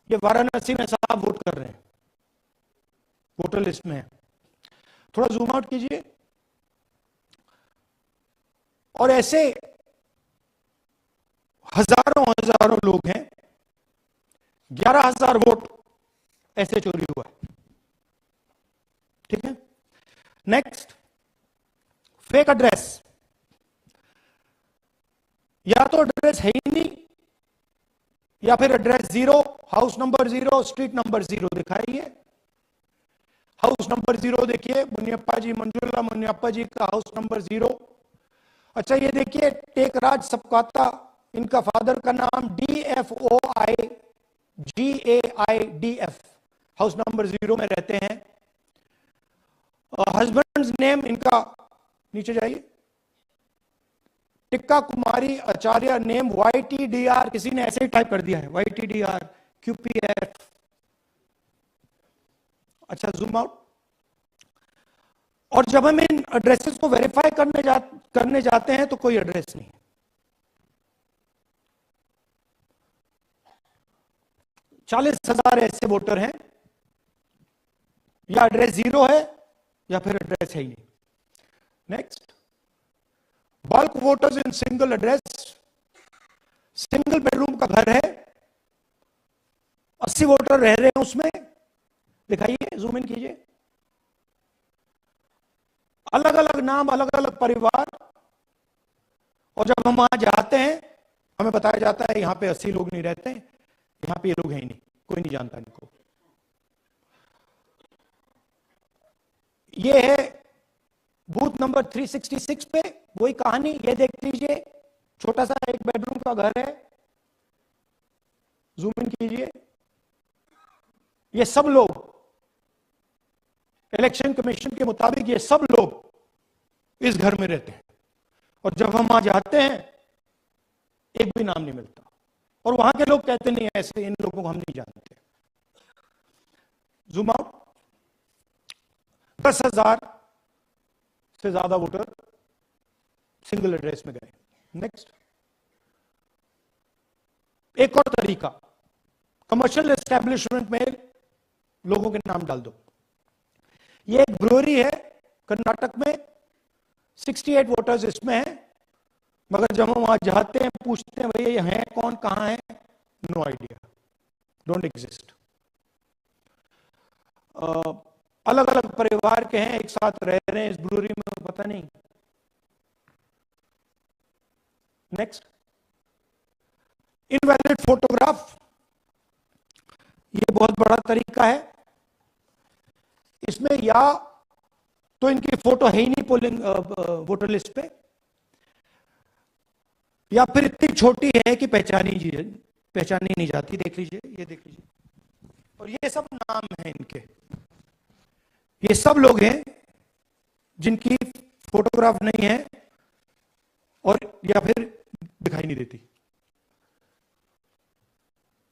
ये वाराणसी में साहब वोट कर रहे हैं, वोटर लिस्ट में है। थोड़ा जूम आउट कीजिए। और ऐसे हजारों हजारों लोग हैं। 11,000 वोट ऐसे चोरी हुआ है। ठीक है। Next, fake address. या तो एड्रेस है ही नहीं, या फिर address 0, house number 0, street number 0 दिखाइए। हाउस नंबर 0 देखिए, मुनियप्पा जी, मंजुला मुनियप्पा जी का हाउस नंबर 0। अच्छा ये देखिए टेकराज सबकाता, इनका फादर का नाम DFOIGAIDF, हाउस नंबर 0 में रहते हैं। हस्बैंड्स नेम इनका, नीचे जाइए, टिक्का कुमारी आचार्य, नेम YTDR, किसी ने ऐसे ही टाइप कर दिया है YTDR QPF। अच्छा जूम आउट। और जब हम इन एड्रेसेस को वेरीफाई करने जाते हैं तो कोई एड्रेस नहीं। 40,000 ऐसे वोटर हैं, या एड्रेस 0 है या फिर एड्रेस है ही नहीं। Next, bulk voters in single address. Single bedroom का घर है, 80 वोटर रह रहे हैं उसमें। दिखाइए, जूम इन कीजिए। अलग अलग नाम, अलग अलग परिवार। और जब हम वहां जाते हैं हमें बताया जाता है यहां पे 80 लोग नहीं रहते, यहां पे ये लोग हैं ही नहीं, कोई नहीं जानता इनको। ये है बूथ नंबर 366 पे वही कहानी। ये देख लीजिए, छोटा सा एक बेडरूम का घर है। जूम इन कीजिए। ये सब लोग इलेक्शन कमीशन के मुताबिक, ये सब लोग इस घर में रहते हैं। और जब हम वहां जाते हैं एक भी नाम नहीं मिलता। और वहां के लोग कहते नहीं, ऐसे इन लोगों को हम नहीं जानते। Zoom out. 10,000 से ज्यादा वोटर सिंगल एड्रेस में गए। नेक्स्ट, एक और तरीका, कमर्शियल एस्टेब्लिशमेंट में लोगों के नाम डाल दो। ये एक ब्रूअरी है कर्नाटक में, 68 वोटर्स इसमें हैं। मगर जब हम वहां जाते हैं, पूछते हैं भैया ये हैं कौन, कहां है, नो आइडिया, डोंट एग्जिस्ट। अलग अलग परिवार के हैं, एक साथ रह रहे हैं इस ब्रूअरी में, पता नहीं नेक्स्ट, इनवैलिड फोटोग्राफ, ये बहुत बड़ा तरीका है। इसमें या तो इनकी फोटो है ही नहीं पोलिंग वोटर लिस्ट पे, या फिर इतनी छोटी है कि पहचानी नहीं जाती। देख लीजिए, ये देख लीजिए, और ये सब नाम है इनके। ये सब लोग हैं जिनकी फोटोग्राफ नहीं है और या फिर दिखाई नहीं देती।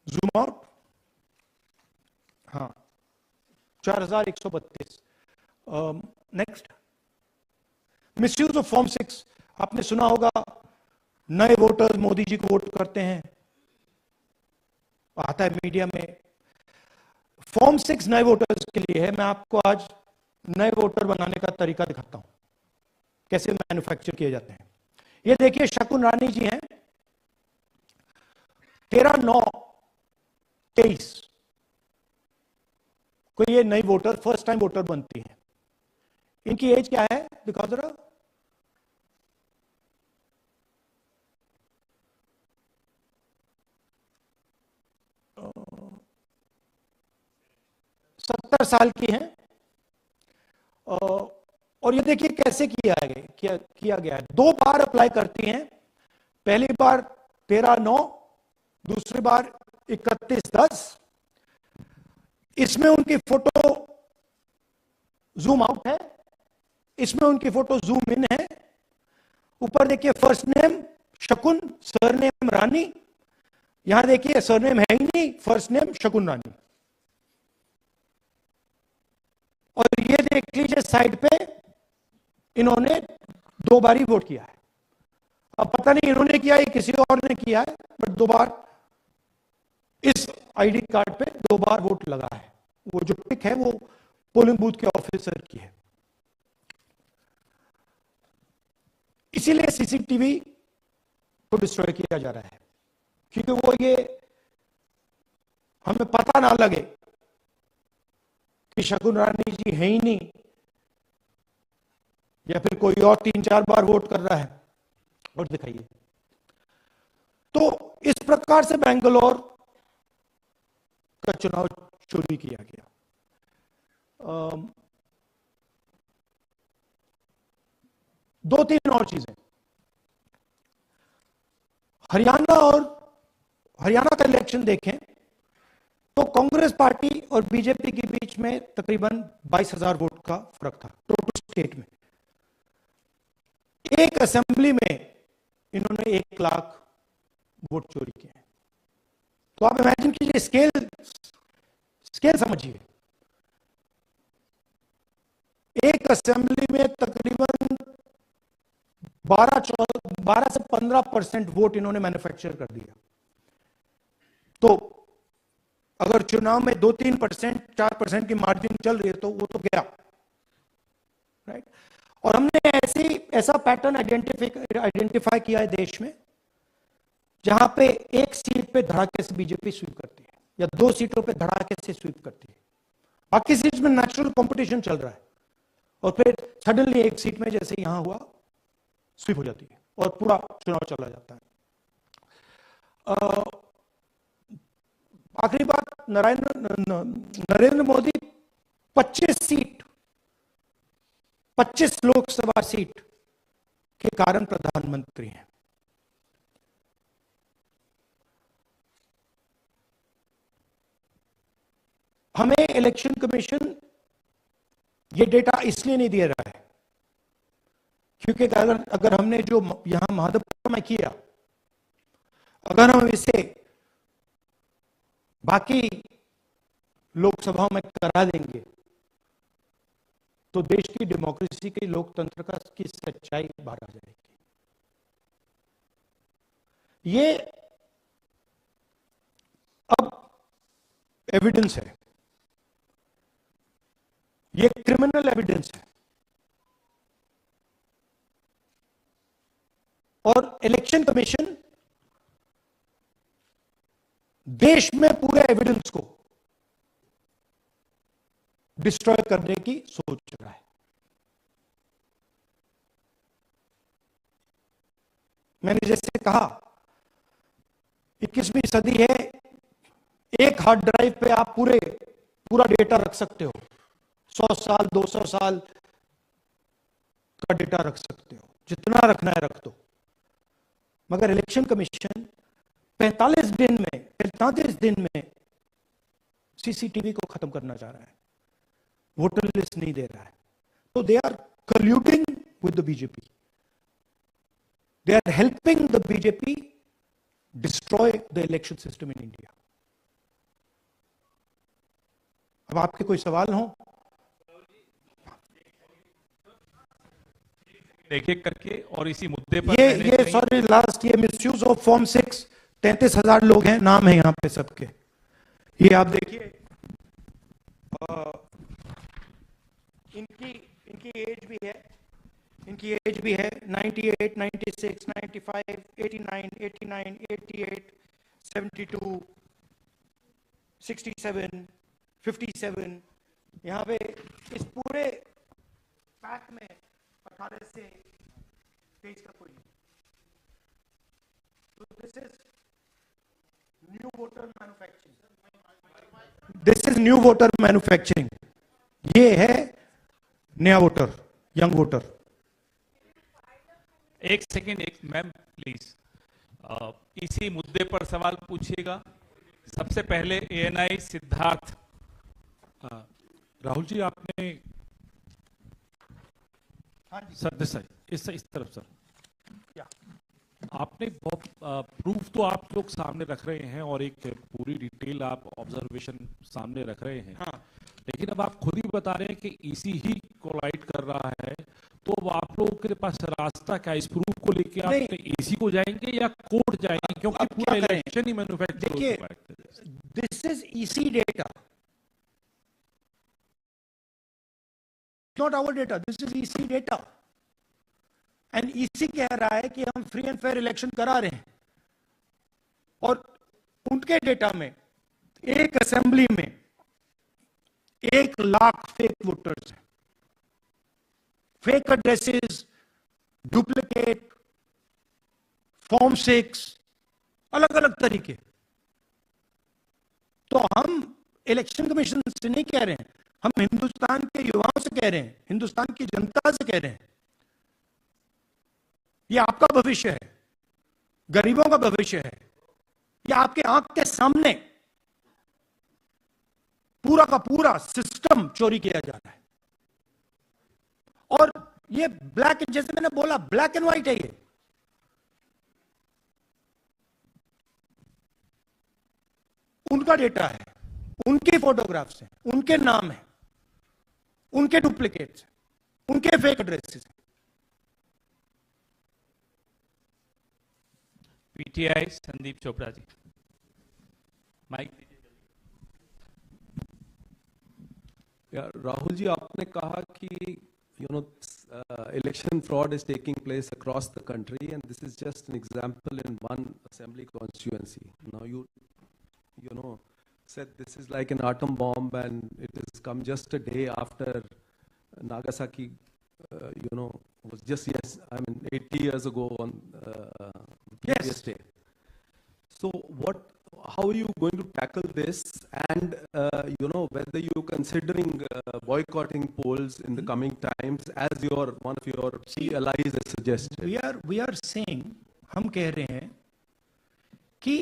जूम आउट, हाँ, 4132। Next, misuse of form 6। आपने सुना होगा, नए वोटर्स मोदी जी को वोट करते हैं, आता है मीडिया में। फॉर्म 6 नए वोटर्स के लिए है। मैं आपको आज नए वोटर बनाने का तरीका दिखाता हूं, कैसे मैन्युफैक्चर किए जाते हैं। ये देखिए, शकुन रानी जी हैं, 13/9/23 को ये नई वोटर, फर्स्ट टाइम वोटर बनती है। इनकी एज क्या है, दिखाओ जरा। अ, 70 साल की हैं। और ये देखिए कैसे किया गया है। 2 बार अप्लाई करती हैं। पहली बार 13/9, दूसरी बार 31/10। इसमें उनकी फोटो जूम आउट है, इसमें उनकी फोटो जूम इन है। ऊपर देखिए, फर्स्ट नेम शकुन, सरनेम रानी। यहां देखिए, सरनेम है ही नहीं, फर्स्ट नेम शकुन रानी। और ये देख लीजिए, साइड पे इन्होंने 2 बार ही वोट किया है। अब पता नहीं इन्होंने किया है किसी और ने किया है, बट 2 बार इस आईडी कार्ड पे 2 बार वोट लगा है। वो जो टिक है वो पोलिंग बूथ के ऑफिसर की है। इसीलिए सीसीटीवी को डिस्ट्रॉय किया जा रहा है, क्योंकि वो ये हमें पता ना लगे कि शकुन रानी जी है ही नहीं, या फिर कोई और 3-4 बार वोट कर रहा है। और दिखाइए, तो इस प्रकार से बेंगलोर का चुनाव चोरी किया गया। 2-3 और चीजें। हरियाणा का इलेक्शन देखें तो कांग्रेस पार्टी और बीजेपी के बीच में तकरीबन 22,000 वोट का फर्क था टोटल स्टेट में। एक असेंबली में इन्होंने 1 लाख वोट चोरी किए हैं। तो आप इमेजिन कीजिए, स्केल समझिए। एक असेंबली में तकरीबन 12 से 15% वोट इन्होंने मैन्युफैक्चर कर दिया। तो अगर चुनाव में 2-3%, 4% की मार्जिन चल रही है तो वो तो गया, राइट। और हमने ऐसा पैटर्न आइडेंटिफाई किया है देश में, जहां पे 1 सीट पे धड़ाके से बीजेपी स्वीप करती है, या 2 सीटों पे धड़ाके से स्वीप करती है। बाकी सीट में नेचुरल कंपटीशन चल रहा है, और फिर सडनली 1 सीट में, जैसे यहां हुआ, स्वीप हो जाती है और पूरा चुनाव चला जाता है। आखिरी बात, नरेंद्र मोदी 25 लोकसभा सीट के कारण प्रधानमंत्री हैं। हमें इलेक्शन कमीशन ये डेटा इसलिए नहीं दे रहा है क्योंकि अगर हमने जो यहां महादपुर में किया, अगर हम इसे बाकी लोकसभाओं में करा देंगे तो देश की डेमोक्रेसी की, लोकतंत्र की सच्चाई बाहर आ जाएगी। ये अब एविडेंस है, ये क्रिमिनल एविडेंस है। और इलेक्शन कमीशन देश में पूरे एविडेंस को डिस्ट्रॉय करने की सोच रहा है। मैंने जैसे कहा 21वीं सदी है, एक हार्ड ड्राइव पे आप पूरा डेटा रख सकते हो, 100 साल 200 साल का डेटा रख सकते हो, जितना रखना है रख दो। मगर इलेक्शन कमीशन 45 दिन में सीसीटीवी को खत्म करना चाह रहा है, वोटर लिस्ट नहीं दे रहा है। तो they are colluding with the BJP. They are helping the BJP destroy the election system in India. अब आपके कोई सवाल हो? एक एक करके और इसी मुद्दे पर ये सॉरी लास्ट, ये मिसयूज ऑफ फॉर्म 6, 33,000 लोग हैं, नाम है यहां पे सबके। ये आप देखिए, इनकी एज भी है, 98, 96, 95, 89, 88, 72, 67, 57। यहां पे इस पूरे पैक में 18 से 23 का कोई नहीं। तो this is new voter manufacturing, ये है नया वोटर, यंग वोटर। एक सेकेंड, एक मैम प्लीज, इसी मुद्दे पर सवाल पूछिएगा। सबसे पहले एएनआई सिद्धार्थ। राहुल जी, आपने सर इस तरफ सर, आपने बहुत प्रूफ तो आप लोग सामने रख रहे हैं और एक पूरी डिटेल आप ऑब्जर्वेशन सामने रख रहे हैं। हाँ। लेकिन अब आप खुद ही बता रहे हैं कि ईसी ही कोलाइड कर रहा है, तो अब आप लोगों के पास रास्ता क्या, इस प्रूफ को लेके आप ईसी को जाएंगे या कोर्ट जाएंगे? क्योंकि पूरा इलेक्शन ही मैन्युफैक्चर हो चुका है। This is EC data, not our data, this is EC data. And EC कह रहा है कि हम फ्री एंड फेयर इलेक्शन करा रहे हैं, और उनके डेटा में एक असेंबली में 1 लाख फेक वोटर्स हैं, फेक एड्रेसेस, डुप्लीकेट फॉर्म 6, अलग अलग तरीके। तो हम इलेक्शन कमीशन से नहीं कह रहे हैं, हम हिंदुस्तान के युवाओं से कह रहे हैं, हिंदुस्तान की जनता से कह रहे हैं, ये आपका भविष्य है, गरीबों का भविष्य है, ये आपके आंख के सामने पूरा का पूरा सिस्टम चोरी किया जा रहा है। और ये ब्लैक, जैसे मैंने बोला, ब्लैक एंड व्हाइट है, ये उनका डेटा है, उनके फोटोग्राफ्स हैं, उनके नाम है, उनके डुप्लीकेट्स, उनके fake addresses. PTI Sandeep Chopra ji, mike. Rahul ji, आपने कहा कि election fraud is taking place across the country, and this is just an example in one assembly constituency. Now you said this is like an atom bomb, and it has come just a day after Nagasaki. Was just 80 years ago on previous day. So how are you going to tackle this, and whether you're considering boycotting polls in the coming times, as one of your key allies has suggested? We are saying, हम कह रहे हैं कि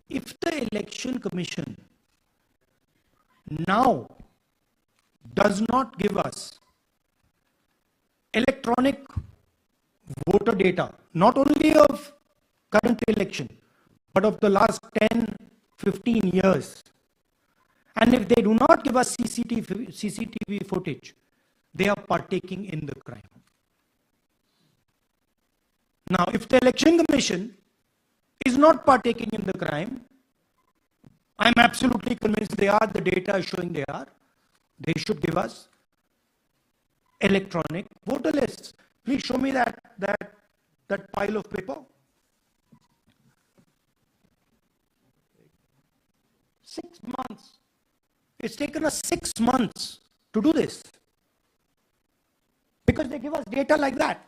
if the election commission now does not give us electronic voter data, not only of current election, but of the last 10, 15 years. And if they do not give us CCTV footage, they are partaking in the crime. Now, if the election commission is not partaking in the crime, I'm absolutely convinced they are, the data is showing they are, they should give us electronic voter lists. Please show me that pile of paper. 6 months. It's taken us 6 months to do this, because they give us data like that.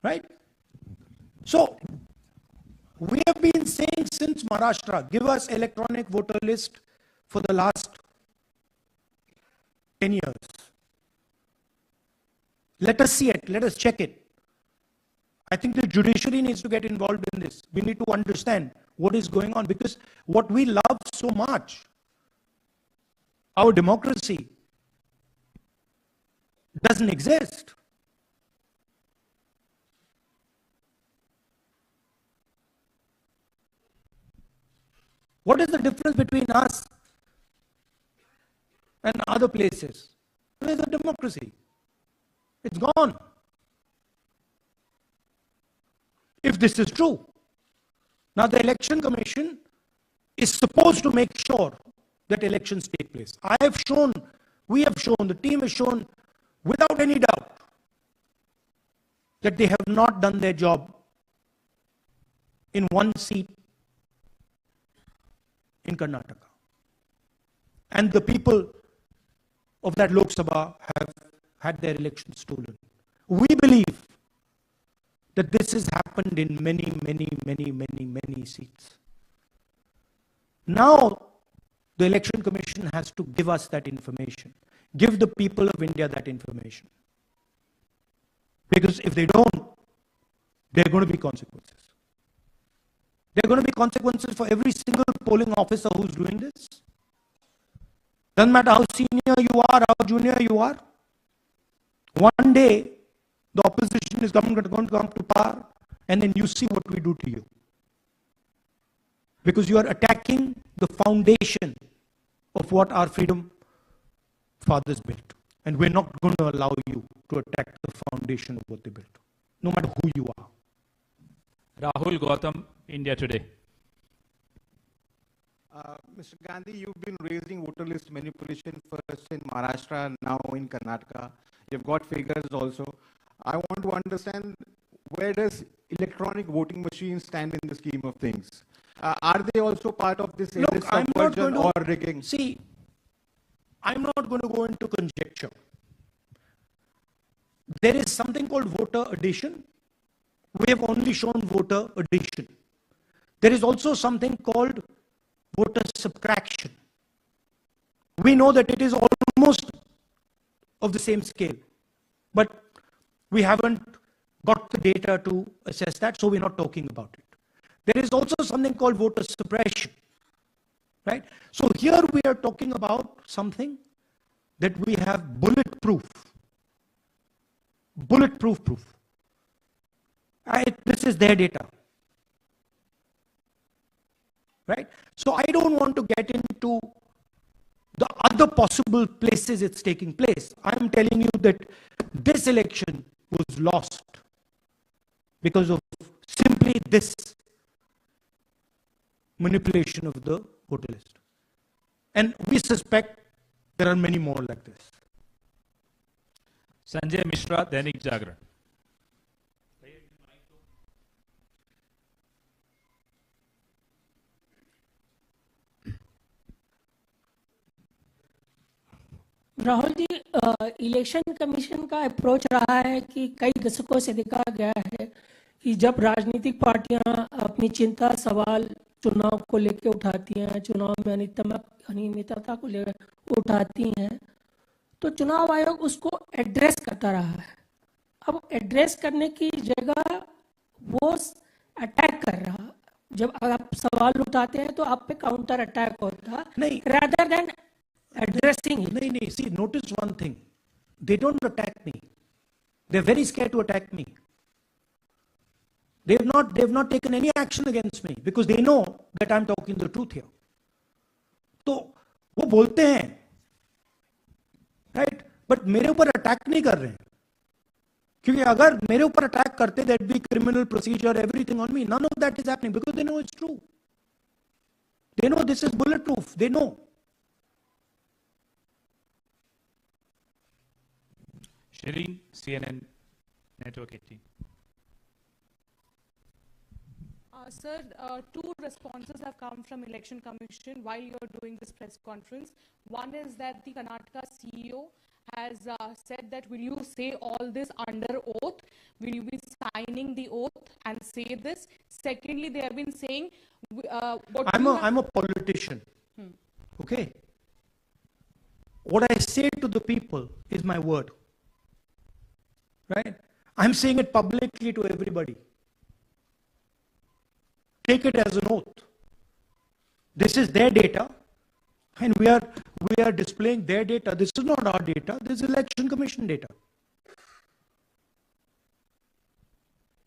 right? So, we have been saying since Maharashtra, give us electronic voter list for the last 10 years. Let us see it, let us check it. I think the judiciary needs to get involved in this. We need to understand what is going on, because what we love so much, our democracy, doesn't exist. What is the difference between us and other places? Where's the democracy? It's gone. If this is true. Now the Election Commission is supposed to make sure that elections take place. I have shown, we have shown, the team has shown without any doubt that they have not done their job in one seat in Karnataka. And the people of that Lok Sabha have had their elections stolen. We believe that this has happened in many seats. Now, the Election Commission has to give us that information. Give the people of India that information. Because if they don't, there are going to be consequences. There are going to be consequences for every single polling officer who's doing this. Doesn't matter how senior you are, how junior you are. One day, the opposition is going to come to power, and then you see what we do to you. Because you are attacking the foundation of what our freedom fathers built. And we're not going to allow you to attack the foundation of what they built, no matter who you are. Rahul Gautam, India Today. Mr. Gandhi, you've been raising voter list manipulation first in Maharashtra, now in Karnataka. You've got figures also. I want to understand, where does electronic voting machines stand in the scheme of things? Are they also part of this subversion or rigging? See, I'm not going to go into conjecture. There is something called voter addition. We have only shown voter addition. There is also something called voter subtraction. We know that it is almost of the same scale, but we haven't got the data to assess that, so we're not talking about it. There is also something called voter suppression, right? So here we are talking about something that we have bulletproof proof. This is their data, right? So I don't want to get into the other possible places it's taking place. I'm telling you that this election was lost because of simply this manipulation of the voter list. And we suspect there are many more like this. Sanjay Mishra, Dainik Jagran. Rahul ji, election commission का approach रहा है कि कई दशकों से देखा गया है कि जब राजनीतिक पार्टियां अपनी चिंता सवाल चुनाव को लेकर उठाती हैं, चुनाव में अनियमितता को लेकर उठाती हैं, तो चुनाव आयोग उसको एड्रेस करता रहा है। अब एड्रेस करने की जगह वो अटैक कर रहा। जब आप सवाल उठाते हैं तो आप पे काउंटर अटैक होता नहीं, rather than addressing it. No, see, notice one thing. They don't attack me. They're very scared to attack me. They've not taken any action against me because they know that I'm talking the truth here. तो वो बोलते हैं, right? But मेरे ऊपर attack नहीं कर रहे हैं, क्योंकि अगर मेरे ऊपर अटैक करते, there'd be criminal procedure, everything on me. None of that is happening because they know it's true. They know this is bulletproof. They know. Shri, CNN Network 18. Sir, two responses have come from Election Commission while you're doing this press conference. One is that the Karnataka CEO has said that will you say all this under oath? Will you be signing the oath and say this? Secondly, they have been saying I'm a politician. Okay. What I say to the people is my word. Right? I'm saying it publicly to everybody. Take it as an oath. This is their data, and we are displaying their data. This is not our data. This is Election Commission data.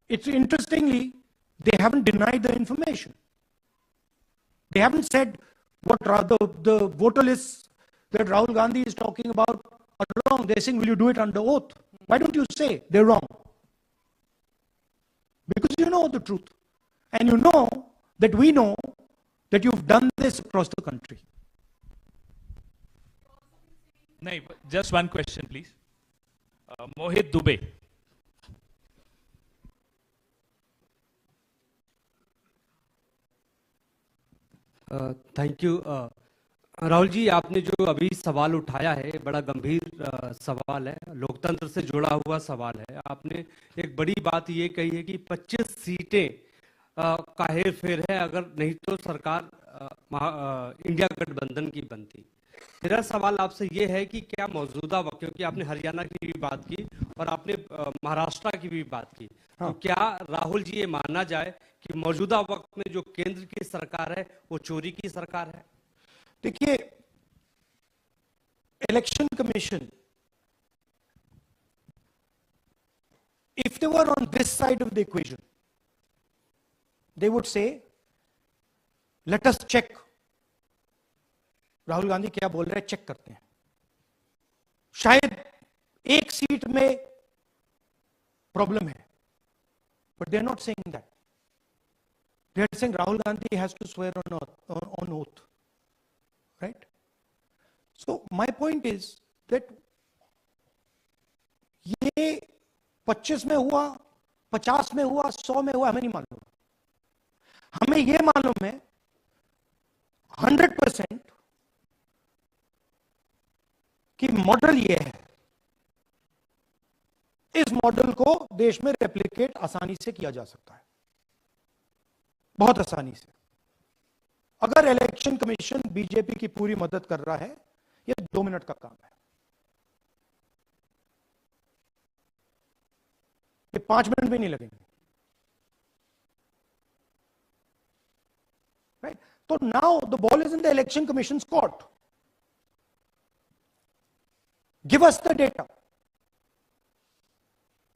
It's interestingly, they haven't denied the information. They haven't said what the voter lists that Rahul Gandhi is talking about are wrong. They're saying, will you do it under oath? Why don't you say they're wrong? Because you know the truth. And you know that we know that you've done this across the country. No, just one question, please. Mohit Dubey. Thank you Rahul ji, आपने जो अभी सवाल उठाया है बड़ा गंभीर सवाल है, लोकतंत्र से जुड़ा हुआ सवाल है। आपने एक बड़ी बात ये कही है कि 25 सीटें का हेर फेर है, अगर नहीं तो सरकार इंडिया गठबंधन की बनती। मेरा सवाल आपसे ये है कि क्या मौजूदा वक्त, क्योंकि आपने हरियाणा की भी बात की और आपने महाराष्ट्र की भी बात की, तो क्या राहुल जी ये मानना जाए कि मौजूदा वक्त में जो केंद्र की सरकार है वो चोरी की सरकार है? देखिए, election commission, if they were on this side of the equation, they would say, let us check. Rahul Gandhi क्या बोल रहे हैं, चेक करते हैं। शायद एक सीट में प्रॉब्लम है, but they are not saying that. They are saying Rahul Gandhi has to swear on oath. Right? So my point is that ये 25 में हुआ, 50 में हुआ, 100 में हुआ, हमें नहीं मालूम। हमें ये मालूम है 100% कि मॉडल ये है। इस मॉडल को देश में रेप्लिकेट आसानी से किया जा सकता है, बहुत आसानी से। अगर इलेक्शन कमीशन बीजेपी की पूरी मदद कर रहा है, ये 2 मिनट का काम है। ये 5 मिनट भी नहीं लगेंगे। राइट? तो now the ball is in the election commission court. Give us the data.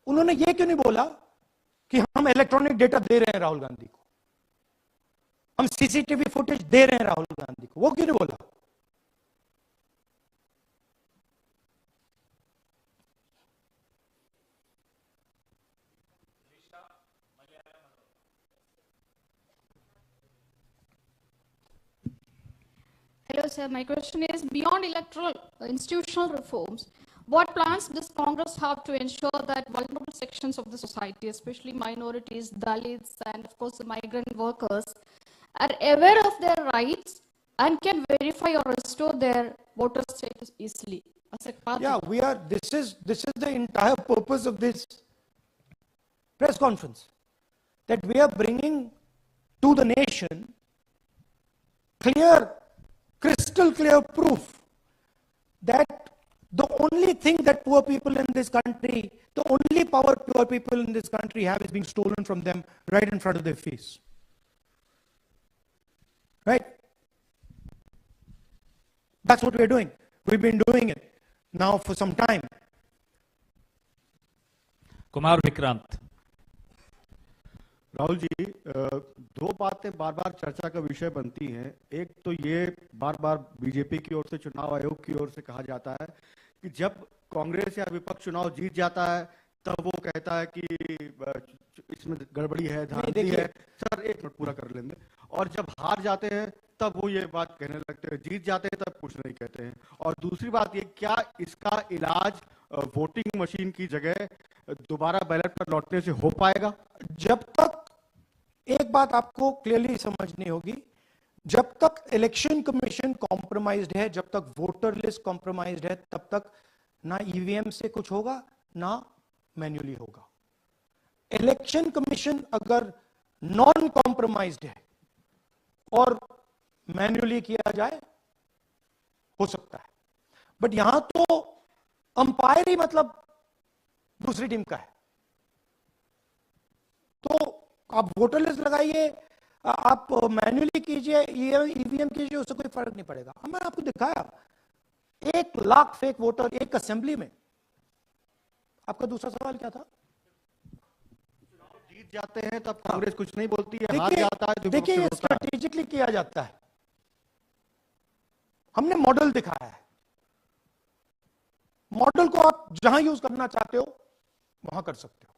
उन्होंने ये क्यों नहीं बोला कि हम इलेक्ट्रॉनिक डेटा दे रहे हैं राहुल गांधी को, हम सीसीटीवी फुटेज दे रहे हैं राहुल गांधी को? वो क्यों नहीं बोला? Hello, sir. My question is, beyond electoral institutional reforms, what plans does Congress have to ensure that vulnerable sections of the society, especially minorities, Dalits, and of course the migrant workers, are aware of their rights and can verify or restore their voter status easily? As a party? Yeah, we are. This is the entire purpose of this press conference, that we are bringing to the nation crystal clear proof that the only thing that poor people in this country, the only power poor people in this country have is being stolen from them right in front of their face. Right? That's what we're doing. We've been doing it now for some time. Kumar Vikrant. Rahul ji, दो बातें बार बार चर्चा का विषय बनती हैं। एक तो ये बार बार बीजेपी की ओर से, चुनाव आयोग की ओर से कहा जाता है कि जब कांग्रेस या विपक्ष चुनाव जीत जाता है तब वो कहता है कि इसमें गड़बड़ी है, धांधली है। सर एक मिनट पूरा कर लेंगे। और जब हार जाते हैं तब वो ये बात कहने लगते हैं, जीत जाते हैं तब कुछ नहीं कहते हैं। और दूसरी बात ये, क्या इसका इलाज वोटिंग मशीन की जगह दोबारा बैलेट पर लौटने से हो पाएगा? जब तक, एक बात आपको क्लियरली समझनी होगी, जब तक इलेक्शन कमीशन कॉम्प्रोमाइज्ड है, जब तक वोटर लिस्ट कॉम्प्रोमाइज्ड है, तब तक ना ईवीएम से कुछ होगा, ना मैन्युअली होगा। इलेक्शन कमीशन अगर नॉन कॉम्प्रोमाइज्ड है और मैन्युअली किया जाए, हो सकता है, बट यहां तो अंपायर ही मतलब दूसरी टीम का है। तो आप वोटर लिस्ट लगाइए, आप मैन्युअली कीजिए, ईवीएम कीजिए, उससे कोई फर्क नहीं पड़ेगा। हमने आपको दिखाया 1 लाख फेक वोटर एक असेंबली में। आपका दूसरा सवाल क्या था? जीत जाते हैं तब कांग्रेस कुछ नहीं बोलती है, हार जाता है तो देखिए, विपक्ष होता है। स्ट्रेटेजिकली किया जाता है। हमने मॉडल दिखाया है। मॉडल को आप जहां यूज करना चाहते हो वहां कर सकते हो।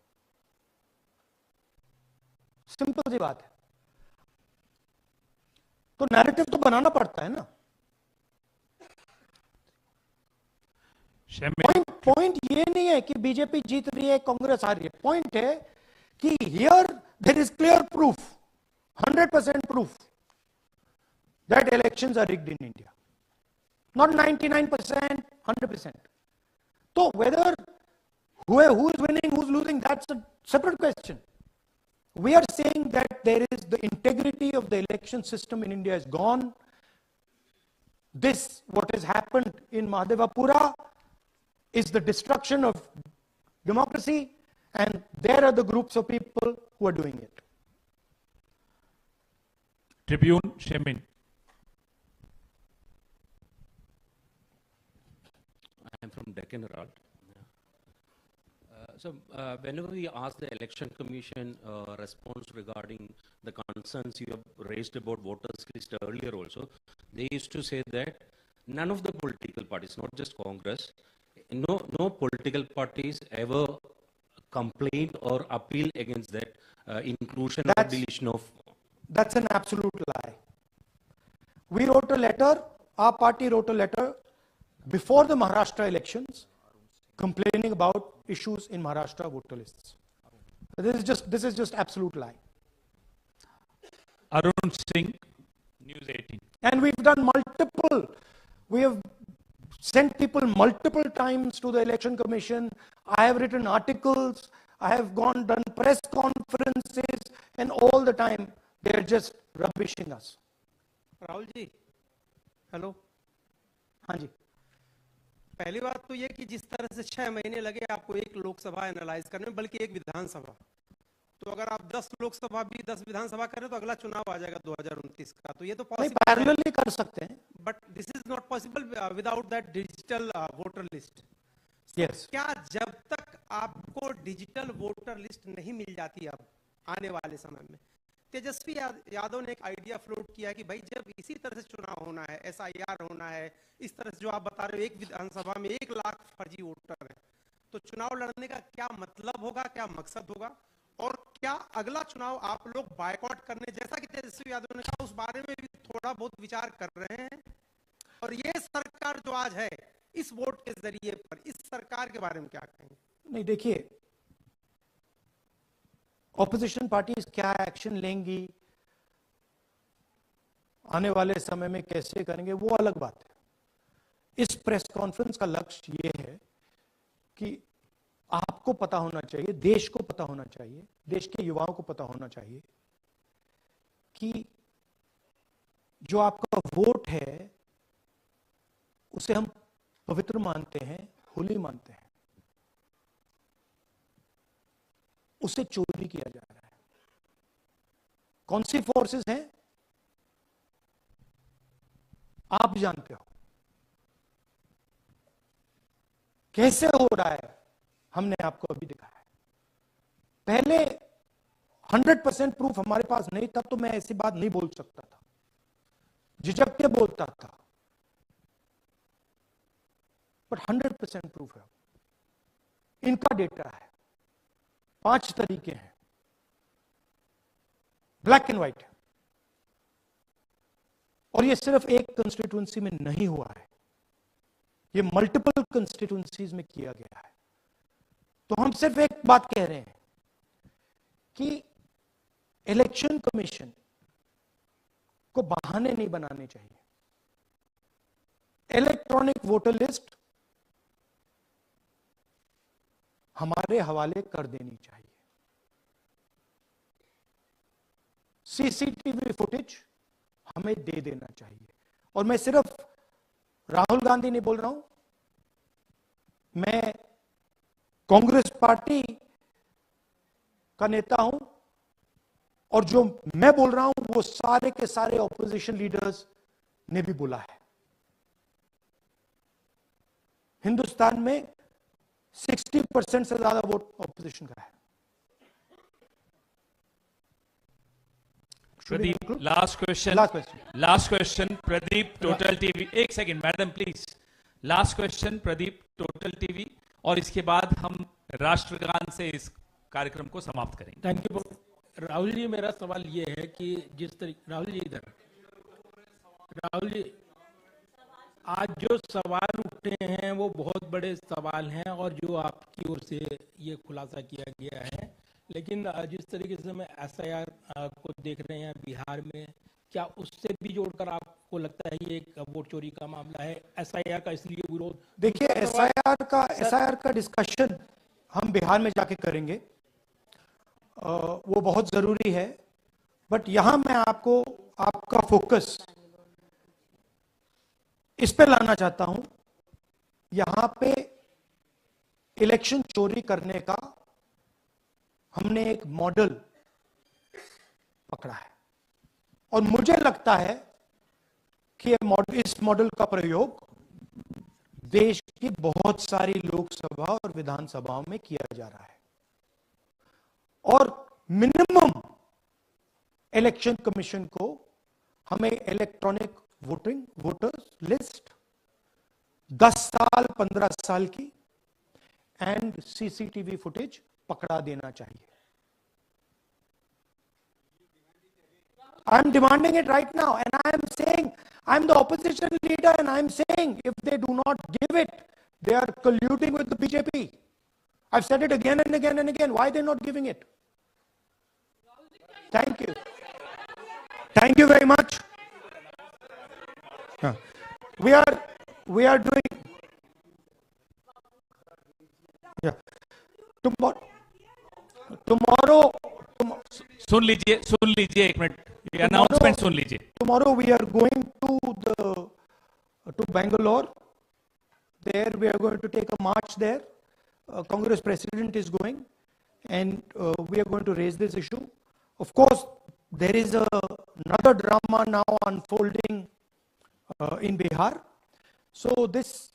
सिंपल सी बात है। तो नैरेटिव तो बनाना पड़ता है ना। पॉइंट ये नहीं है कि बीजेपी जीत रही है, कांग्रेस हार रही है। पॉइंट है कि here there is clear proof, 100% proof that elections are rigged in India. Not 99%, 100%. So whether who is winning, who's losing, that's a separate question. We are saying that there is the integrity of the election system in India is gone. This, what has happened in Mahadevapura, is the destruction of democracy, and there are the groups of people who are doing it. Tribune, Shemin. I am from Deccan Herald. Whenever we ask the Election Commission response regarding the concerns you have raised about voters list earlier also, they used to say that none of the political parties, not just Congress, no political parties ever complained or appealed against that inclusion or deletion of. That's an absolute lie. We wrote a letter, our party wrote a letter before the Maharashtra elections complaining about issues in Maharashtra voter lists. This is just absolute lie. Arun Singh, News 18. And we've done we have sent people multiple times to the election commission. I have written articles, I have done press conferences, and all the time they're just rubbishing us. Rahul ji, hello. हाँ जी। पहली बात तो ये कि जिस तरह से 6 महीने लगे आपको एक लोकसभा एनालाइज करने में, बल्कि एक विधानसभा, तो अगर आप 10 लोकसभा भी 10 विधानसभा करें तो अगला चुनाव आ जाएगा 2029 का। तो ये तो नहीं, पैरेलली कर सकते हैं। But this is not possible without that digital voter list. Yes. क्या जब तक आपको डिजिटल वोटर लिस्ट नहीं मिल जाती अब आने वाले समय में, तेजस्वी यादव ने एक आइडिया फ्लोट किया कि भाई जब इसी तरह से चुनाव होना है, SIR होना है, इस तरह से जो आप बता रहे हो एक विधानसभा में 1 लाख फर्जी वोटर है, तो चुनाव लड़ने का क्या मतलब होगा, क्या मकसद होगा, और क्या अगला चुनाव आप लोग बायकॉट करने, जैसा कि तेजस्वी यादव ने कहा, उस बारे में भी थोड़ा बहुत विचार कर रहे हैं? और ये सरकार जो आज है इस वोट के जरिए पर, इस सरकार के बारे में क्या कहेंगे? नहीं, देखिए, ऑपोजिशन पार्टीज क्या एक्शन लेंगी, आने वाले समय में कैसे करेंगे, वो अलग बात है। इस प्रेस कॉन्फ्रेंस का लक्ष्य ये है कि आपको पता होना चाहिए, देश को पता होना चाहिए, देश के युवाओं को पता होना चाहिए कि जो आपका वोट है उसे हम पवित्र मानते हैं, होली मानते हैं, उसे चोरी किया जा रहा है। कौन सी फोर्सेस हैं आप जानते हो, कैसे हो रहा है हमने आपको अभी दिखाया है। पहले 100% प्रूफ हमारे पास नहीं था तो मैं ऐसी बात नहीं बोल सकता था, झिझक के बोलता था, बट 100% प्रूफ है। इनका डेटा है, 5 तरीके हैं, ब्लैक एंड व्हाइट है, और ये सिर्फ एक कंस्टिट्यूएंसी में नहीं हुआ है, ये मल्टीपल कंस्टिट्यूएंसीज में किया गया है। तो हम सिर्फ एक बात कह रहे हैं कि इलेक्शन कमीशन को बहाने नहीं बनाने चाहिए। इलेक्ट्रॉनिक वोटर लिस्ट हमारे हवाले कर देनी चाहिए। सीसीटीवी फुटेज हमें दे देना चाहिए। और मैं सिर्फ राहुल गांधी नहीं बोल रहा हूं, मैं कांग्रेस पार्टी का नेता हूं, और जो मैं बोल रहा हूं वो सारे के सारे ऑपोजिशन लीडर्स ने भी बोला है। हिंदुस्तान में 60% से ज्यादा वोट ऑपोजिशन का है। Pradeep, last question Pradeep, total TV. एक second madam please, last question Pradeep, total TV, और इसके बाद हम राष्ट्रगान से इस कार्यक्रम को समाप्त करेंगे। थैंक यू राहुल जी। मेरा सवाल ये है कि जिस तरीके राहुल जी आज जो सवाल उठे हैं वो बहुत बड़े सवाल हैं, और जो आपकी ओर से ये खुलासा किया गया है, लेकिन जिस तरीके से मैं एसआईआर को देख रहे हैं बिहार में, क्या उससे भी जोड़कर आपको लगता है ये एक वोट चोरी का मामला है? एसआईआर का इसलिए विरोध, देखिए एसआईआर का डिस्कशन हम बिहार में जाके करेंगे, वो बहुत जरूरी है। बट यहां मैं आपको आपका फोकस इस पे लाना चाहता हूं। यहां पे इलेक्शन चोरी करने का हमने एक मॉडल पकड़ा है, और मुझे लगता है कि इस मॉडल का प्रयोग देश की बहुत सारी लोकसभा और विधानसभाओं में किया जा रहा है। और मिनिमम इलेक्शन कमीशन को हमें इलेक्ट्रॉनिक वोटर्स लिस्ट 10 साल 15 साल की एंड सीसीटीवी फुटेज पकड़ा देना चाहिए। I am demanding it right now, and I am saying, I am the opposition leader, and I am saying, if they do not give it, they are colluding with the BJP. I've said it again and again and again. Why are they not giving it? Thank you. Thank you very much. We are doing, yeah. Tomorrow, सुन लीजिए एक minute, ये announcement सुन लीजिए। Tomorrow we are going to Bangalore. There we are going to take a march there. Congress President is going, and we are going to raise this issue. Of course, there is another drama now unfolding in Bihar. So this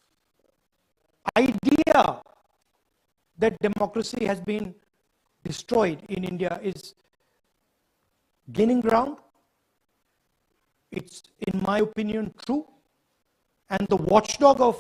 idea that democracy has been destroyed in India is gaining ground. It's, in my opinion, true. And the watchdog of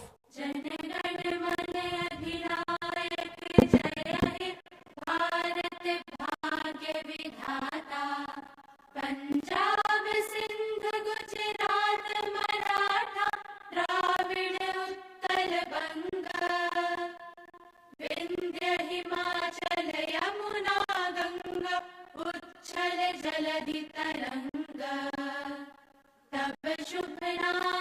जलधि तरंग तब शुभ नाम